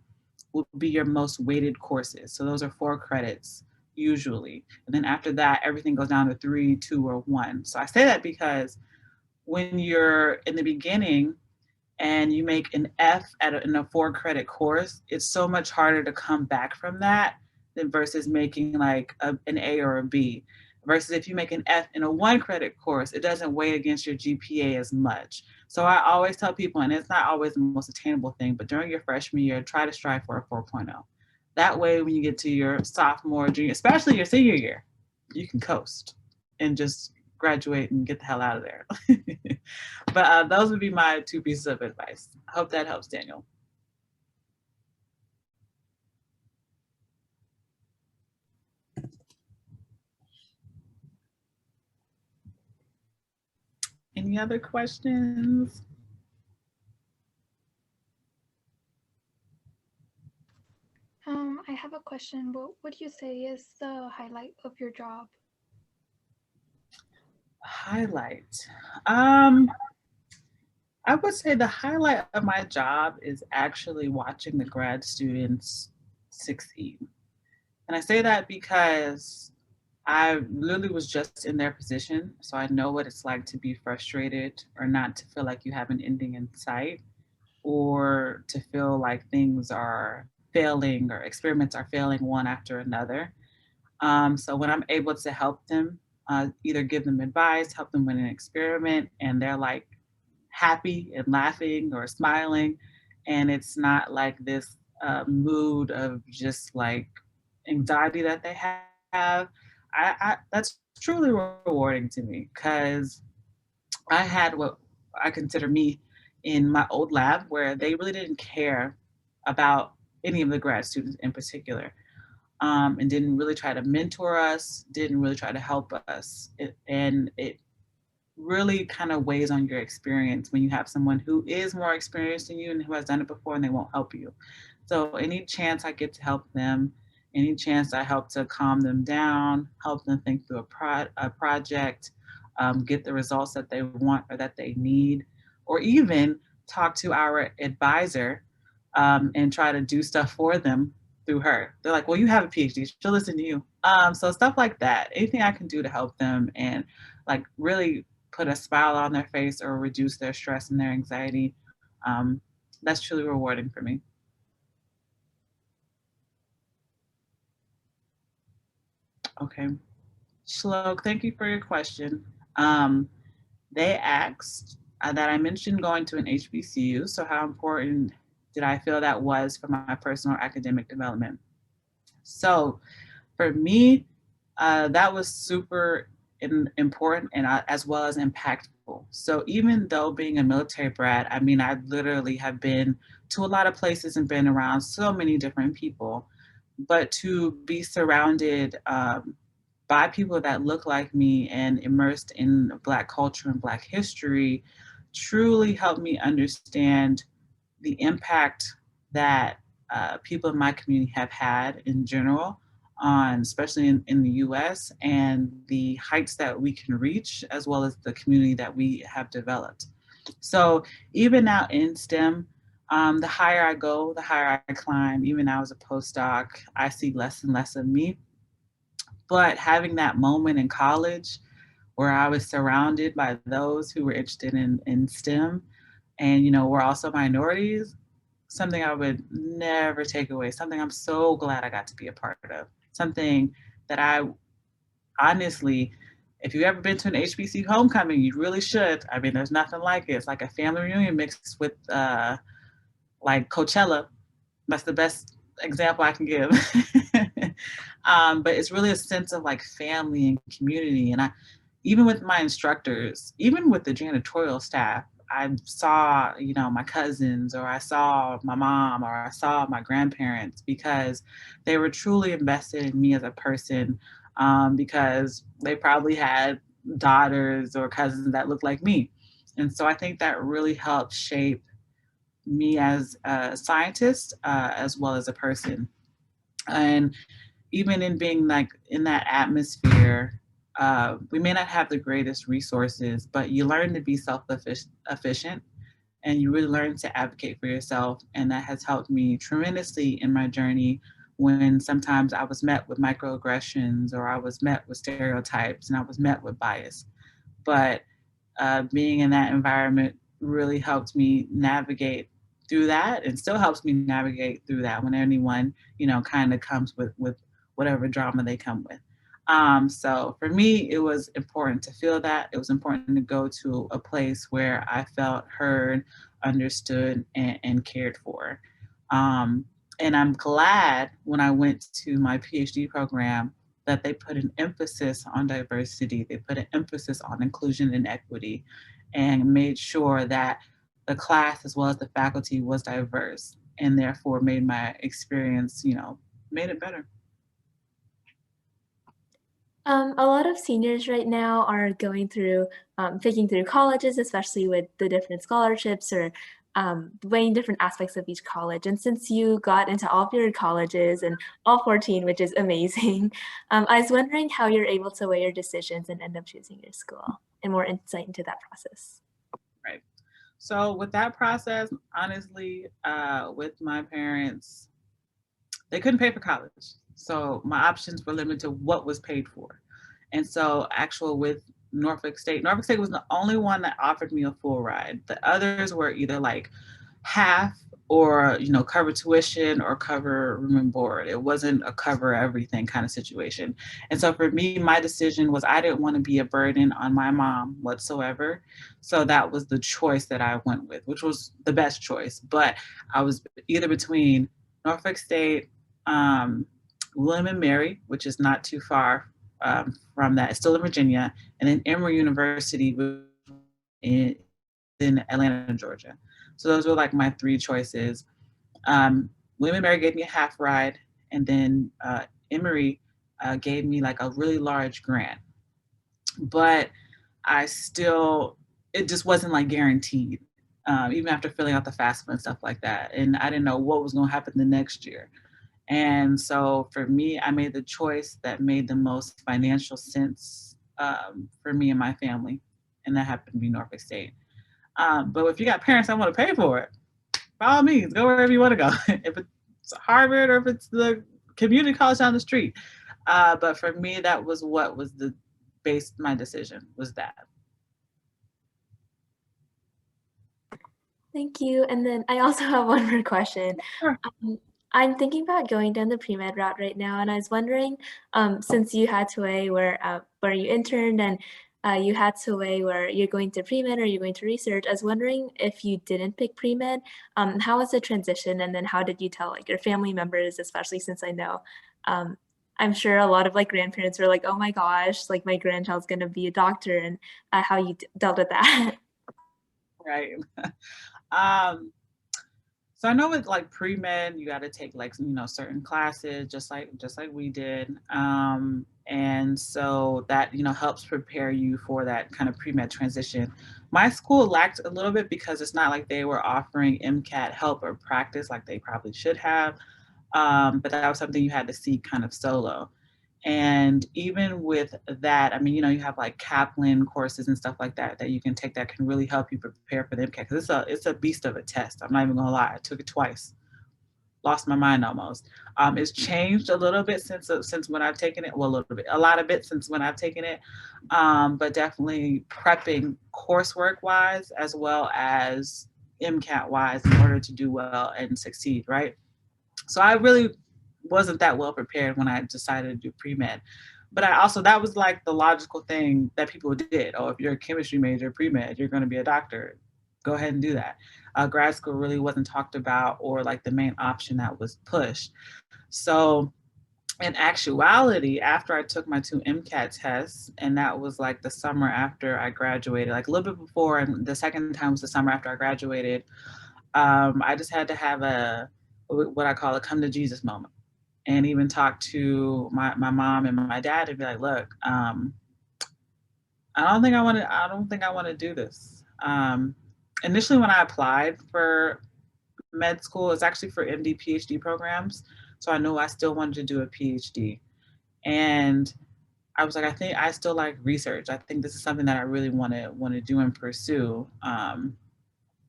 will be your most weighted courses. So those are 4 credits usually. And then after that, everything goes down to 3, 2, or 1. So I say that because when you're in the beginning and you make an F in a 4 credit course, it's so much harder to come back from that than versus making like an A or a B. Versus if you make an F in a 1 credit course, it doesn't weigh against your GPA as much. So I always tell people, and it's not always the most attainable thing, but during your freshman year, try to strive for a 4.0. That way, when you get to your sophomore, junior, especially your senior year, you can coast and just graduate and get the hell out of there. But those would be my 2 pieces of advice. I hope that helps, Daniel. Any other questions? I have a question. What would you say is the highlight of your job? Highlight. I would say the highlight of my job is actually watching the grad students succeed. And I say that because I literally was just in their position, so I know what it's like to be frustrated or not to feel like you have an ending in sight, or to feel like things are failing or experiments are failing one after another. So when I'm able to help them either give them advice, help them with an experiment, and they're like happy and laughing or smiling. And it's not like this mood of just like anxiety that they have. That's truly rewarding to me, because I had what I consider me in my old lab, where they really didn't care about any of the grad students in particular, and didn't really try to mentor us, didn't really try to help us. And it really kind of weighs on your experience when you have someone who is more experienced than you and who has done it before, and they won't help you. So any chance I get to help them, any chance I help to calm them down, help them think through a project, get the results that they want or that they need, or even talk to our advisor and try to do stuff for them through her. They're like, well, you have a PhD, she'll listen to you. So stuff like that, anything I can do to help them and like really put a smile on their face or reduce their stress and their anxiety, that's truly rewarding for me. Okay, Shlok, thank you for your question. They asked that I mentioned going to an HBCU, so how important did I feel that was for my personal academic development? So for me, that was super important and as well as impactful. So even though being a military brat, I mean, I literally have been to a lot of places and been around so many different people, but to be surrounded by people that look like me and immersed in Black culture and Black history truly helped me understand the impact that people in my community have had in general on, especially in the US, and the heights that we can reach, as well as the community that we have developed. So even now in STEM, the higher I go, the higher I climb. Even now as a postdoc, I see less and less of me. But having that moment in college where I was surrounded by those who were interested in STEM, and we're also minorities, something I would never take away, something I'm so glad I got to be a part of, something that I honestly, if you've ever been to an HBC homecoming, you really should. I mean, there's nothing like it. It's like a family reunion mixed with like Coachella. That's the best example I can give. But it's really a sense of like family and community. And even with my instructors, even with the janitorial staff, I saw, my cousins, or I saw my mom, or I saw my grandparents, because they were truly invested in me as a person, because they probably had daughters or cousins that looked like me. And so I think that really helped shape me as a scientist, as well as a person. And even in being like in that atmosphere, we may not have the greatest resources, but you learn to be self-efficient, and you really learn to advocate for yourself. And that has helped me tremendously in my journey, when sometimes I was met with microaggressions, or I was met with stereotypes, and I was met with bias. But being in that environment really helped me navigate through that, and still helps me navigate through that when anyone, kind of comes with whatever drama they come with. So for me, it was important to feel that. It was important to go to a place where I felt heard, understood, and cared for. And I'm glad when I went to my PhD program that they put an emphasis on diversity. They put an emphasis on inclusion and equity, and made sure that the class as well as the faculty was diverse, and therefore made my experience, made it better. A lot of seniors right now are going through, picking through colleges, especially with the different scholarships, or weighing different aspects of each college. And since you got into all of your colleges and all 14, which is amazing, I was wondering how you're able to weigh your decisions and end up choosing your school, and more insight into that process. Right. So with that process, honestly, with my parents, they couldn't pay for college. So my options were limited to what was paid for. And so with Norfolk State was the only one that offered me a full ride. The others were either like half or, you know, cover tuition or cover room and board. It wasn't a cover everything kind of situation. And so for me, my decision was I didn't want to be a burden on my mom whatsoever. So that was the choice that I went with, which was the best choice. But I was either between Norfolk State, William and Mary, which is not too far from that. It's still in Virginia, and then Emory University in Atlanta, Georgia. So those were like my three choices. William and Mary gave me a half ride, and then Emory gave me like a really large grant. But I still, it just wasn't like guaranteed, even after filling out the FAFSA and stuff like that. And I didn't know what was going to happen the next year. And so for me, I made the choice that made the most financial sense for me and my family, and that happened to be Norfolk State. But if you got parents that want to pay for it, by all means, go wherever you want to go. If it's Harvard or if it's the community college down the street. But for me, that was what was the base, my decision was that. Thank you. And then I also have one more question. Sure. I'm thinking about going down the pre-med route right now, and I was wondering, since you had to weigh where you interned and you had to weigh where you're going to pre-med or you're going to research, I was wondering if you didn't pick pre-med, how was the transition, and then how did you tell like your family members, especially since I know I'm sure a lot of like grandparents were like, oh my gosh, like my grandchild's gonna be a doctor, and how you dealt with that. Right. So I know with like pre-med, you got to take like, you know, certain classes, just like we did. And so that, you know, helps prepare you for that kind of pre-med transition. My school lacked a little bit because it's not like they were offering Mcat help or practice like they probably should have. But that was something you had to seek kind of solo. And even with that, I mean, you know, you have like Kaplan courses and stuff like that that you can take that can really help you prepare for the MCAT, because it's a beast of a test. I'm not even gonna lie, I took it twice, lost my mind almost. It's changed a little bit since when I've taken it. Well, a lot of bit since when I've taken it, but definitely prepping coursework wise as well as MCAT wise in order to do well and succeed, right? So I really wasn't that well prepared when I decided to do pre-med. But I also, that was like the logical thing that people did. Oh, if you're a chemistry major, pre-med, you're going to be a doctor. Go ahead and do that. Grad school really wasn't talked about or like the main option that was pushed. So in actuality, after I took my 2 MCAT tests, and that was like the summer after I graduated, like a little bit before, and the second time was the summer after I graduated, I just had to have what I call a come to Jesus moment, and even talk to my mom and my dad and be like, look, I don't think I want to do this. Initially when I applied for med school, it's actually for MD PhD programs. So I knew I still wanted to do a PhD. And I was like, I think I still like research. I think this is something that I really want to do and pursue.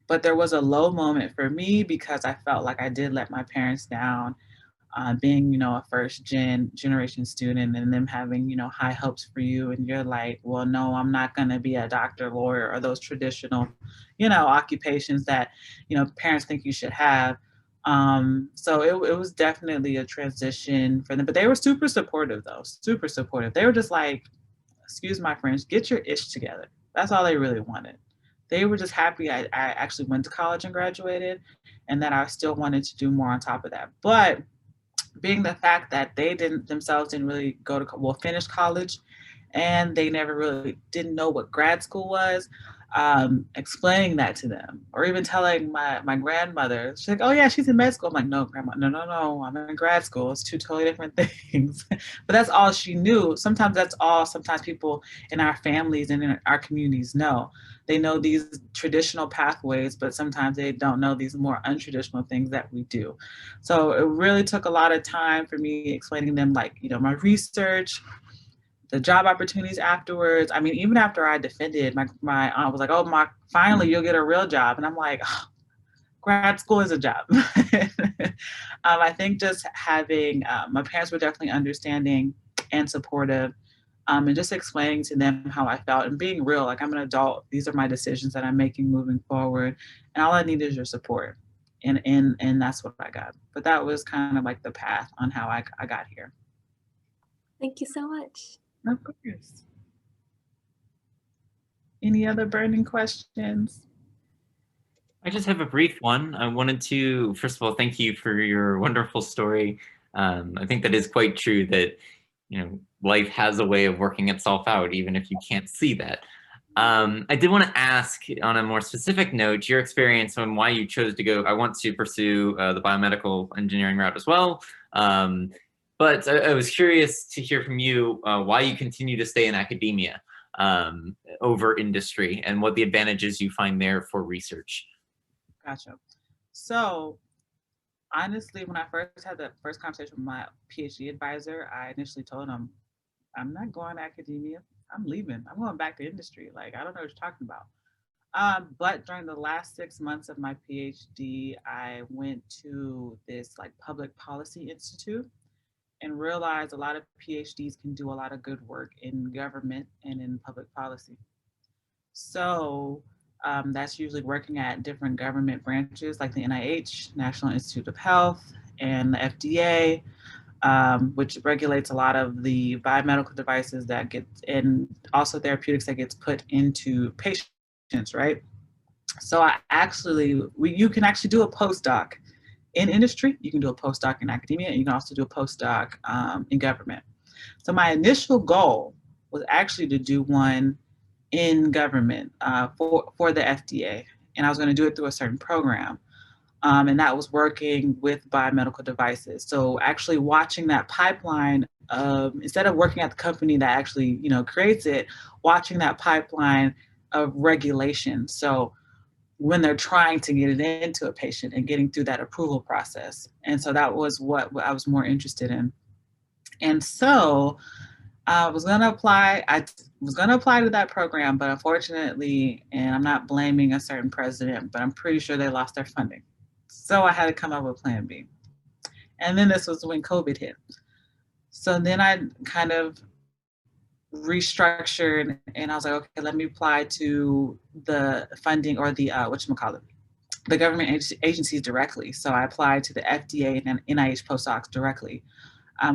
But there was a low moment for me because I felt like I did let my parents down, being, you know, a first generation student, and them having, you know, high hopes for you. And you're like, well, no, I'm not going to be a doctor, lawyer, or those traditional, you know, occupations that, you know, parents think you should have. So it was definitely a transition for them, but they were super supportive though, super supportive. They were just like, excuse my French, get your ish together. That's all they really wanted. They were just happy I actually went to college and graduated, and that I still wanted to do more on top of that. But being the fact that they themselves didn't really finish college, and they never really didn't know what grad school was, explaining that to them, or even telling my grandmother, she's like, oh yeah, she's in med school. I'm like, no, grandma, no, I'm in grad school. It's 2 totally different things. But that's all she knew. Sometimes people in our families and in our communities know. They know these traditional pathways, but sometimes they don't know these more untraditional things that we do. So it really took a lot of time for me explaining to them, like, you know, my research, the job opportunities afterwards. I mean, even after I defended, my aunt was like, oh, finally you'll get a real job. And I'm like, oh, grad school is a job. I think just having, my parents were definitely understanding and supportive, and just explaining to them how I felt and being real, like, I'm an adult. These are my decisions that I'm making moving forward. And all I need is your support. And that's what I got. But that was kind of like the path on how I got here. Thank you so much. Of course. Any other burning questions? I just have a brief one. I wanted to, first of all, thank you for your wonderful story. I think that is quite true that, life has a way of working itself out, even if you can't see that. I did want to ask on a more specific note, your experience on why you chose to go. I want to pursue the biomedical engineering route as well. But I was curious to hear from you why you continue to stay in academia over industry and what the advantages you find there for research. Gotcha. So honestly, when I first had the first conversation with my PhD advisor, I initially told him, I'm not going to academia. I'm leaving. I'm going back to industry. Like, I don't know what you're talking about. But during the last 6 months of my PhD, I went to this like public policy institute and realized a lot of PhDs can do a lot of good work in government and in public policy. So that's usually working at different government branches like the NIH, National Institute of Health, and the FDA, which regulates a lot of the biomedical devices that get, and also therapeutics that gets put into patients, right? So you can actually do a postdoc in industry, you can do a postdoc in academia, and you can also do a postdoc in government. So my initial goal was actually to do one in government for the FDA, and I was going to do it through a certain program, and that was working with biomedical devices. So actually watching that pipeline of, instead of working at the company that actually creates it, watching that pipeline of regulation. So when they're trying to get it into a patient and getting through that approval process. And so that was what I was more interested in. And so I was going to apply to that program, but unfortunately, and I'm not blaming a certain president, but I'm pretty sure they lost their funding. So I had to come up with plan B. And then this was when COVID hit. So then I kind of restructured and I was like, okay, let me apply to the funding or the, the government agencies directly. So I applied to the FDA and NIH postdocs directly.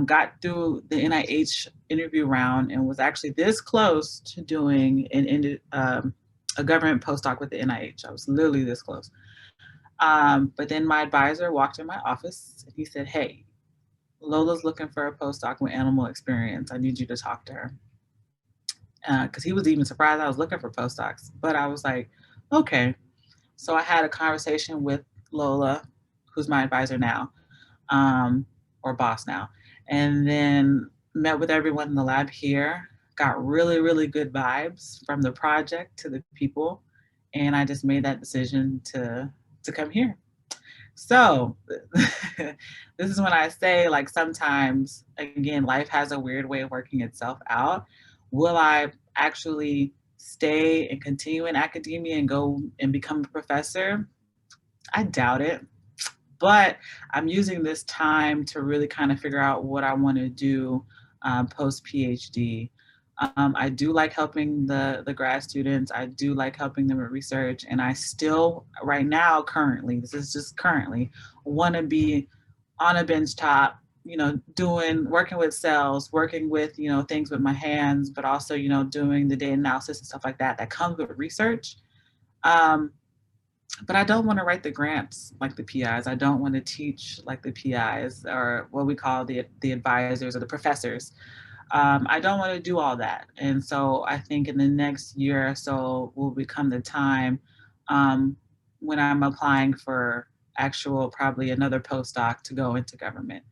Got through the NIH interview round and was actually this close to doing a government postdoc with the NIH. I was literally this close. But then my advisor walked in my office and he said, hey, Lola's looking for a postdoc with animal experience. I need you to talk to her. Because he was even surprised I was looking for postdocs. But I was like, okay. So I had a conversation with Lola, who's my advisor now, or boss now. And then met with everyone in the lab here, got really, really good vibes from the project to the people. And I just made that decision to come here. So this is when I say, like, sometimes, again, life has a weird way of working itself out. Will I actually stay and continue in academia and go and become a professor? I doubt it. But I'm using this time to really kind of figure out what I want to do post-PhD. I do like helping the grad students. I do like helping them with research. And I still, right now, currently, this is just currently, want to be on a bench top, working with cells, working with, things with my hands, but also, doing the data analysis and stuff like that comes with research. But I don't want to write the grants like the PIs. I don't want to teach like the PIs, or what we call the advisors or the professors. I don't want to do all that. And so I think in the next year or so will become the time when I'm applying for probably another postdoc to go into government.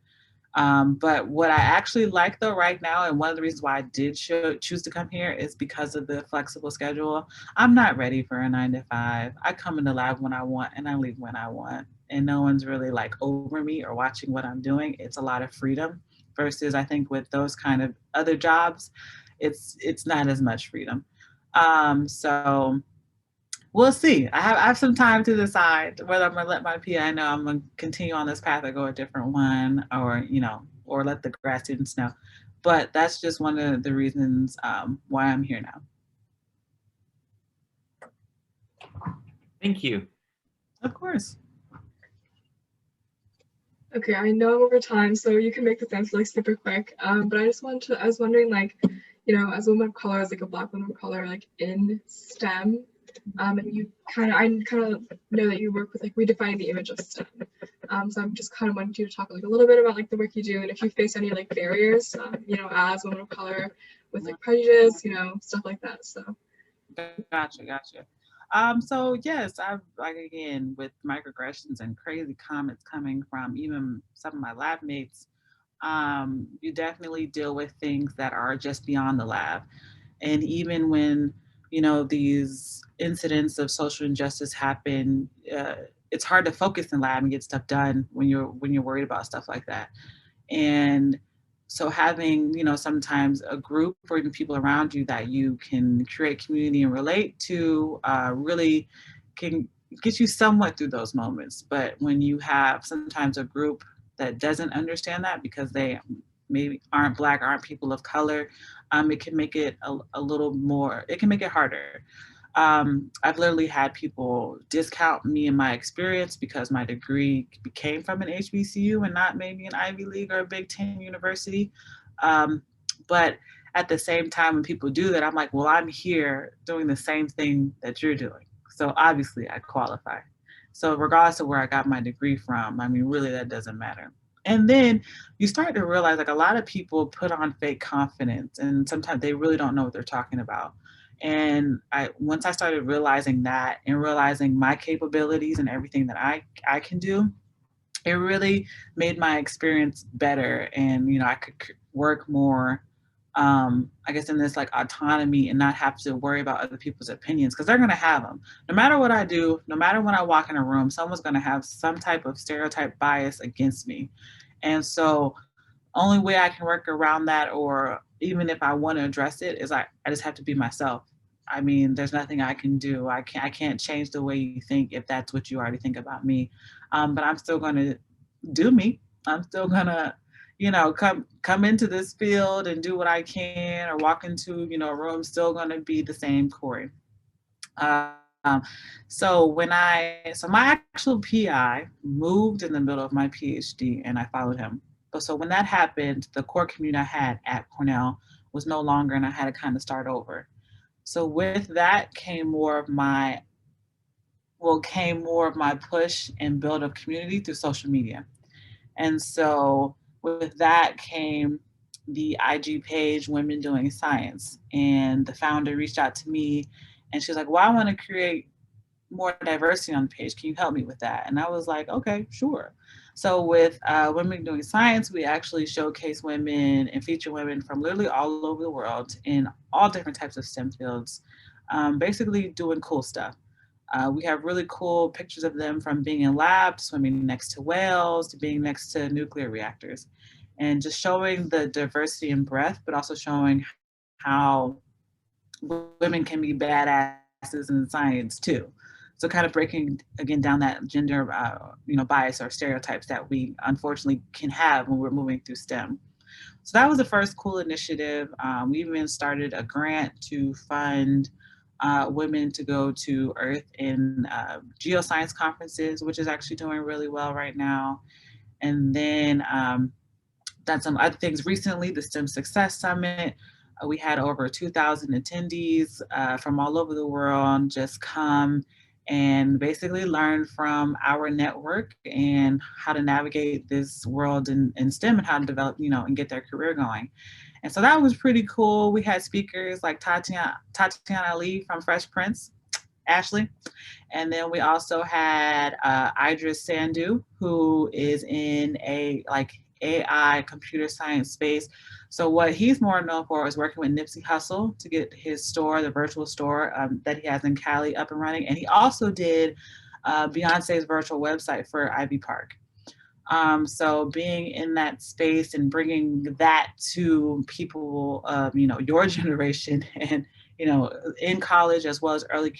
But what I actually like though right now, and one of the reasons why I did choose to come here, is because of the flexible schedule. I'm not ready for a 9 to 5. I come in the lab when I want and I leave when I want. And no one's really like over me or watching what I'm doing. It's a lot of freedom versus I think with those kind of other jobs, it's not as much freedom. So we'll see. I have some time to decide whether I'm gonna let my PI know I'm gonna continue on this path or go a different one, or or let the grad students know. But that's just one of the reasons why I'm here now. Thank you. Of course. Okay, I know I'm over time, so you can make this answer like super quick. But I was wondering, like, you know, as a woman of color, as like a Black woman of color, like in STEM, and I kind of know that you work with like redefining the image of STEM. So I'm just kind of wanting you to talk like a little bit about like the work you do and if you face any like barriers, you know, as a woman of color with like prejudice, you know, stuff like that. So. Gotcha. So yes, I've like again with microaggressions and crazy comments coming from even some of my lab mates. You definitely deal with things that are just beyond the lab, and even when you know these incidents of social injustice happen, it's hard to focus in lab and get stuff done when you're worried about stuff like that. And so having, you know, sometimes a group or even people around you that you can create community and relate to really can get you somewhat through those moments. But when you have sometimes a group that doesn't understand that because they maybe aren't Black, aren't people of color, it can make it a little more, it can make it harder. I've literally had people discount me and my experience because my degree came from an HBCU and not maybe an Ivy League or a Big Ten university. But at the same time, when people do that, I'm like, well, I'm here doing the same thing that you're doing. So obviously I qualify. So regardless of where I got my degree from, I mean, really that doesn't matter. And then you start to realize like a lot of people put on fake confidence and sometimes they really don't know what they're talking about. And once I started realizing that and realizing my capabilities and everything that I can do, it really made my experience better. And, you know, I could work more, I guess in this like autonomy and not have to worry about other people's opinions because they're going to have them. No matter what I do, no matter when I walk in a room, someone's going to have some type of stereotype bias against me. And so only way I can work around that, or even if I want to address it, is I just have to be myself. I mean, there's nothing I can do. I can't change the way you think if that's what you already think about me. But I'm still going to do me. I'm still going to, you know, come into this field and do what I can, or walk into, you know, a room, still going to be the same Korie. So my actual PI moved in the middle of my PhD and I followed him. But so when that happened, the core community I had at Cornell was no longer, and I had to kind of start over. So with that came more of my push and build of community through social media. And so with that came the IG page, Women Doing Science. And the founder reached out to me and she was like, well, I want to create more diversity on the page. Can you help me with that? And I was like, okay, sure. So with Women Doing Science, we actually showcase women and feature women from literally all over the world in all different types of STEM fields, basically doing cool stuff. We have really cool pictures of them from being in labs, swimming next to whales, to being next to nuclear reactors, and just showing the diversity and breadth, but also showing how women can be badasses in science too. So kind of breaking again down that gender, bias or stereotypes that we unfortunately can have when we're moving through STEM. So that was the first cool initiative. We even started a grant to fund women to go to Earth in geoscience conferences, which is actually doing really well right now. And then done some other things recently, the STEM Success Summit. We had over 2,000 attendees from all over the world just come and basically learn from our network and how to navigate this world in STEM and how to develop, and get their career going. And so that was pretty cool. We had speakers like Tatiana Ali from Fresh Prince, Ashley. And then we also had Idris Sandhu, who is in a AI computer science space. So what he's more known for is working with Nipsey Hussle to get his store, the virtual store that he has in Cali, up and running. And he also did Beyonce's virtual website for Ivy Park. So being in that space and bringing that to people of, your generation and, in college as well as early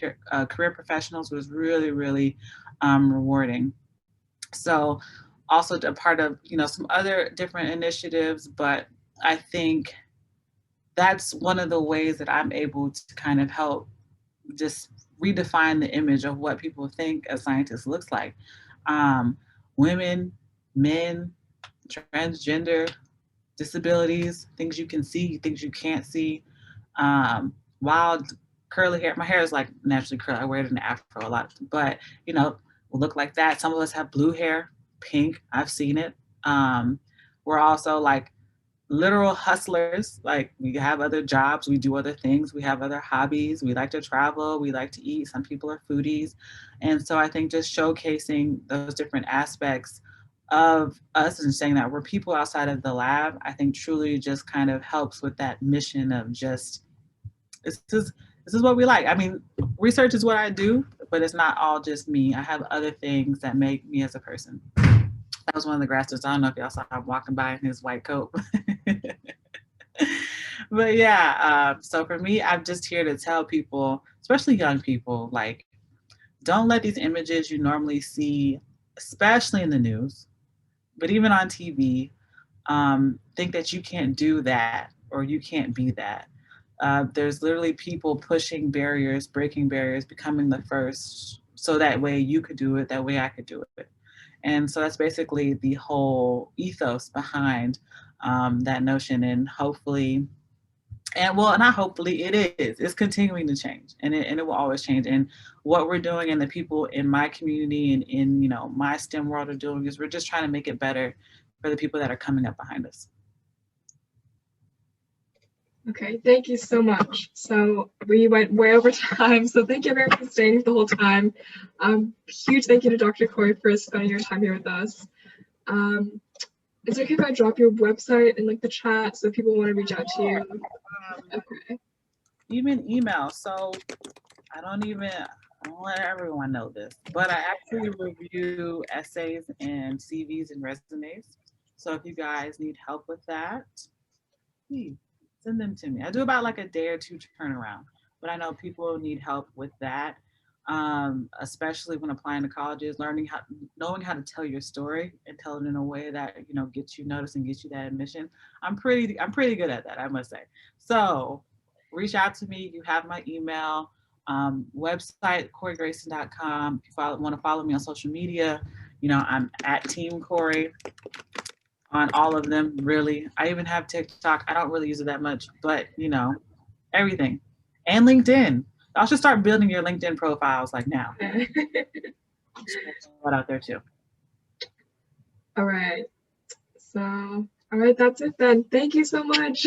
career professionals was really, really rewarding. So also a part of, some other different initiatives, but I think that's one of the ways that I'm able to kind of help just redefine the image of what people think a scientist looks like. Women men, transgender, disabilities, things you can see, things you can't see, wild curly hair. My hair is like naturally curly. I wear it in an afro a lot, but you know, will look like that. Some of us have blue hair, pink. I've seen it. We're also like literal hustlers. Like we have other jobs, we do other things, we have other hobbies, we like to travel, we like to eat. Some people are foodies. And so I think just showcasing those different aspects of us and saying that we're people outside of the lab, I think truly just kind of helps with that mission of just, this is what we like. I mean, research is what I do, but it's not all just me. I have other things that make me as a person. That was one of the grasters. I don't know if y'all saw him walking by in his white coat. But yeah, so for me, I'm just here to tell people, especially young people, like, don't let these images you normally see, especially in the news, but even on TV, think that you can't do that or you can't be that. There's literally people pushing barriers, breaking barriers, becoming the first, so that way you could do it, that way I could do it. And so that's basically the whole ethos behind that notion. And hopefully, and well, not hopefully, it is. It's continuing to change, and it will always change. And what we're doing, and the people in my community and in, you know, my STEM world are doing, is we're just trying to make it better for the people that are coming up behind us. Okay, thank you so much. So we went way over time, so thank you everyone for staying the whole time. Huge thank you to Dr. Korie for spending your time here with us. Is it okay if I drop your website in like the chat so people want to reach out to you? Okay. Even email. So I don't let everyone know this, but I actually review essays and CVs and resumes. So if you guys need help with that, please send them to me. I do about like a day or two turnaround, but I know people need help with that, especially when applying to colleges, knowing how to tell your story and tell it in a way that, you know, gets you noticed and gets you that admission. I'm pretty good at that, I must say. So reach out to me. You have my email, website, KorieGrayson.com. If you want to follow me on social media, you know, I'm at Team Korie on all of them, really. I even have TikTok. I don't really use it that much, but you know, everything. And LinkedIn. I should start building your LinkedIn profiles like now. Put out there too. All right. So, all right, that's it then. Thank you so much.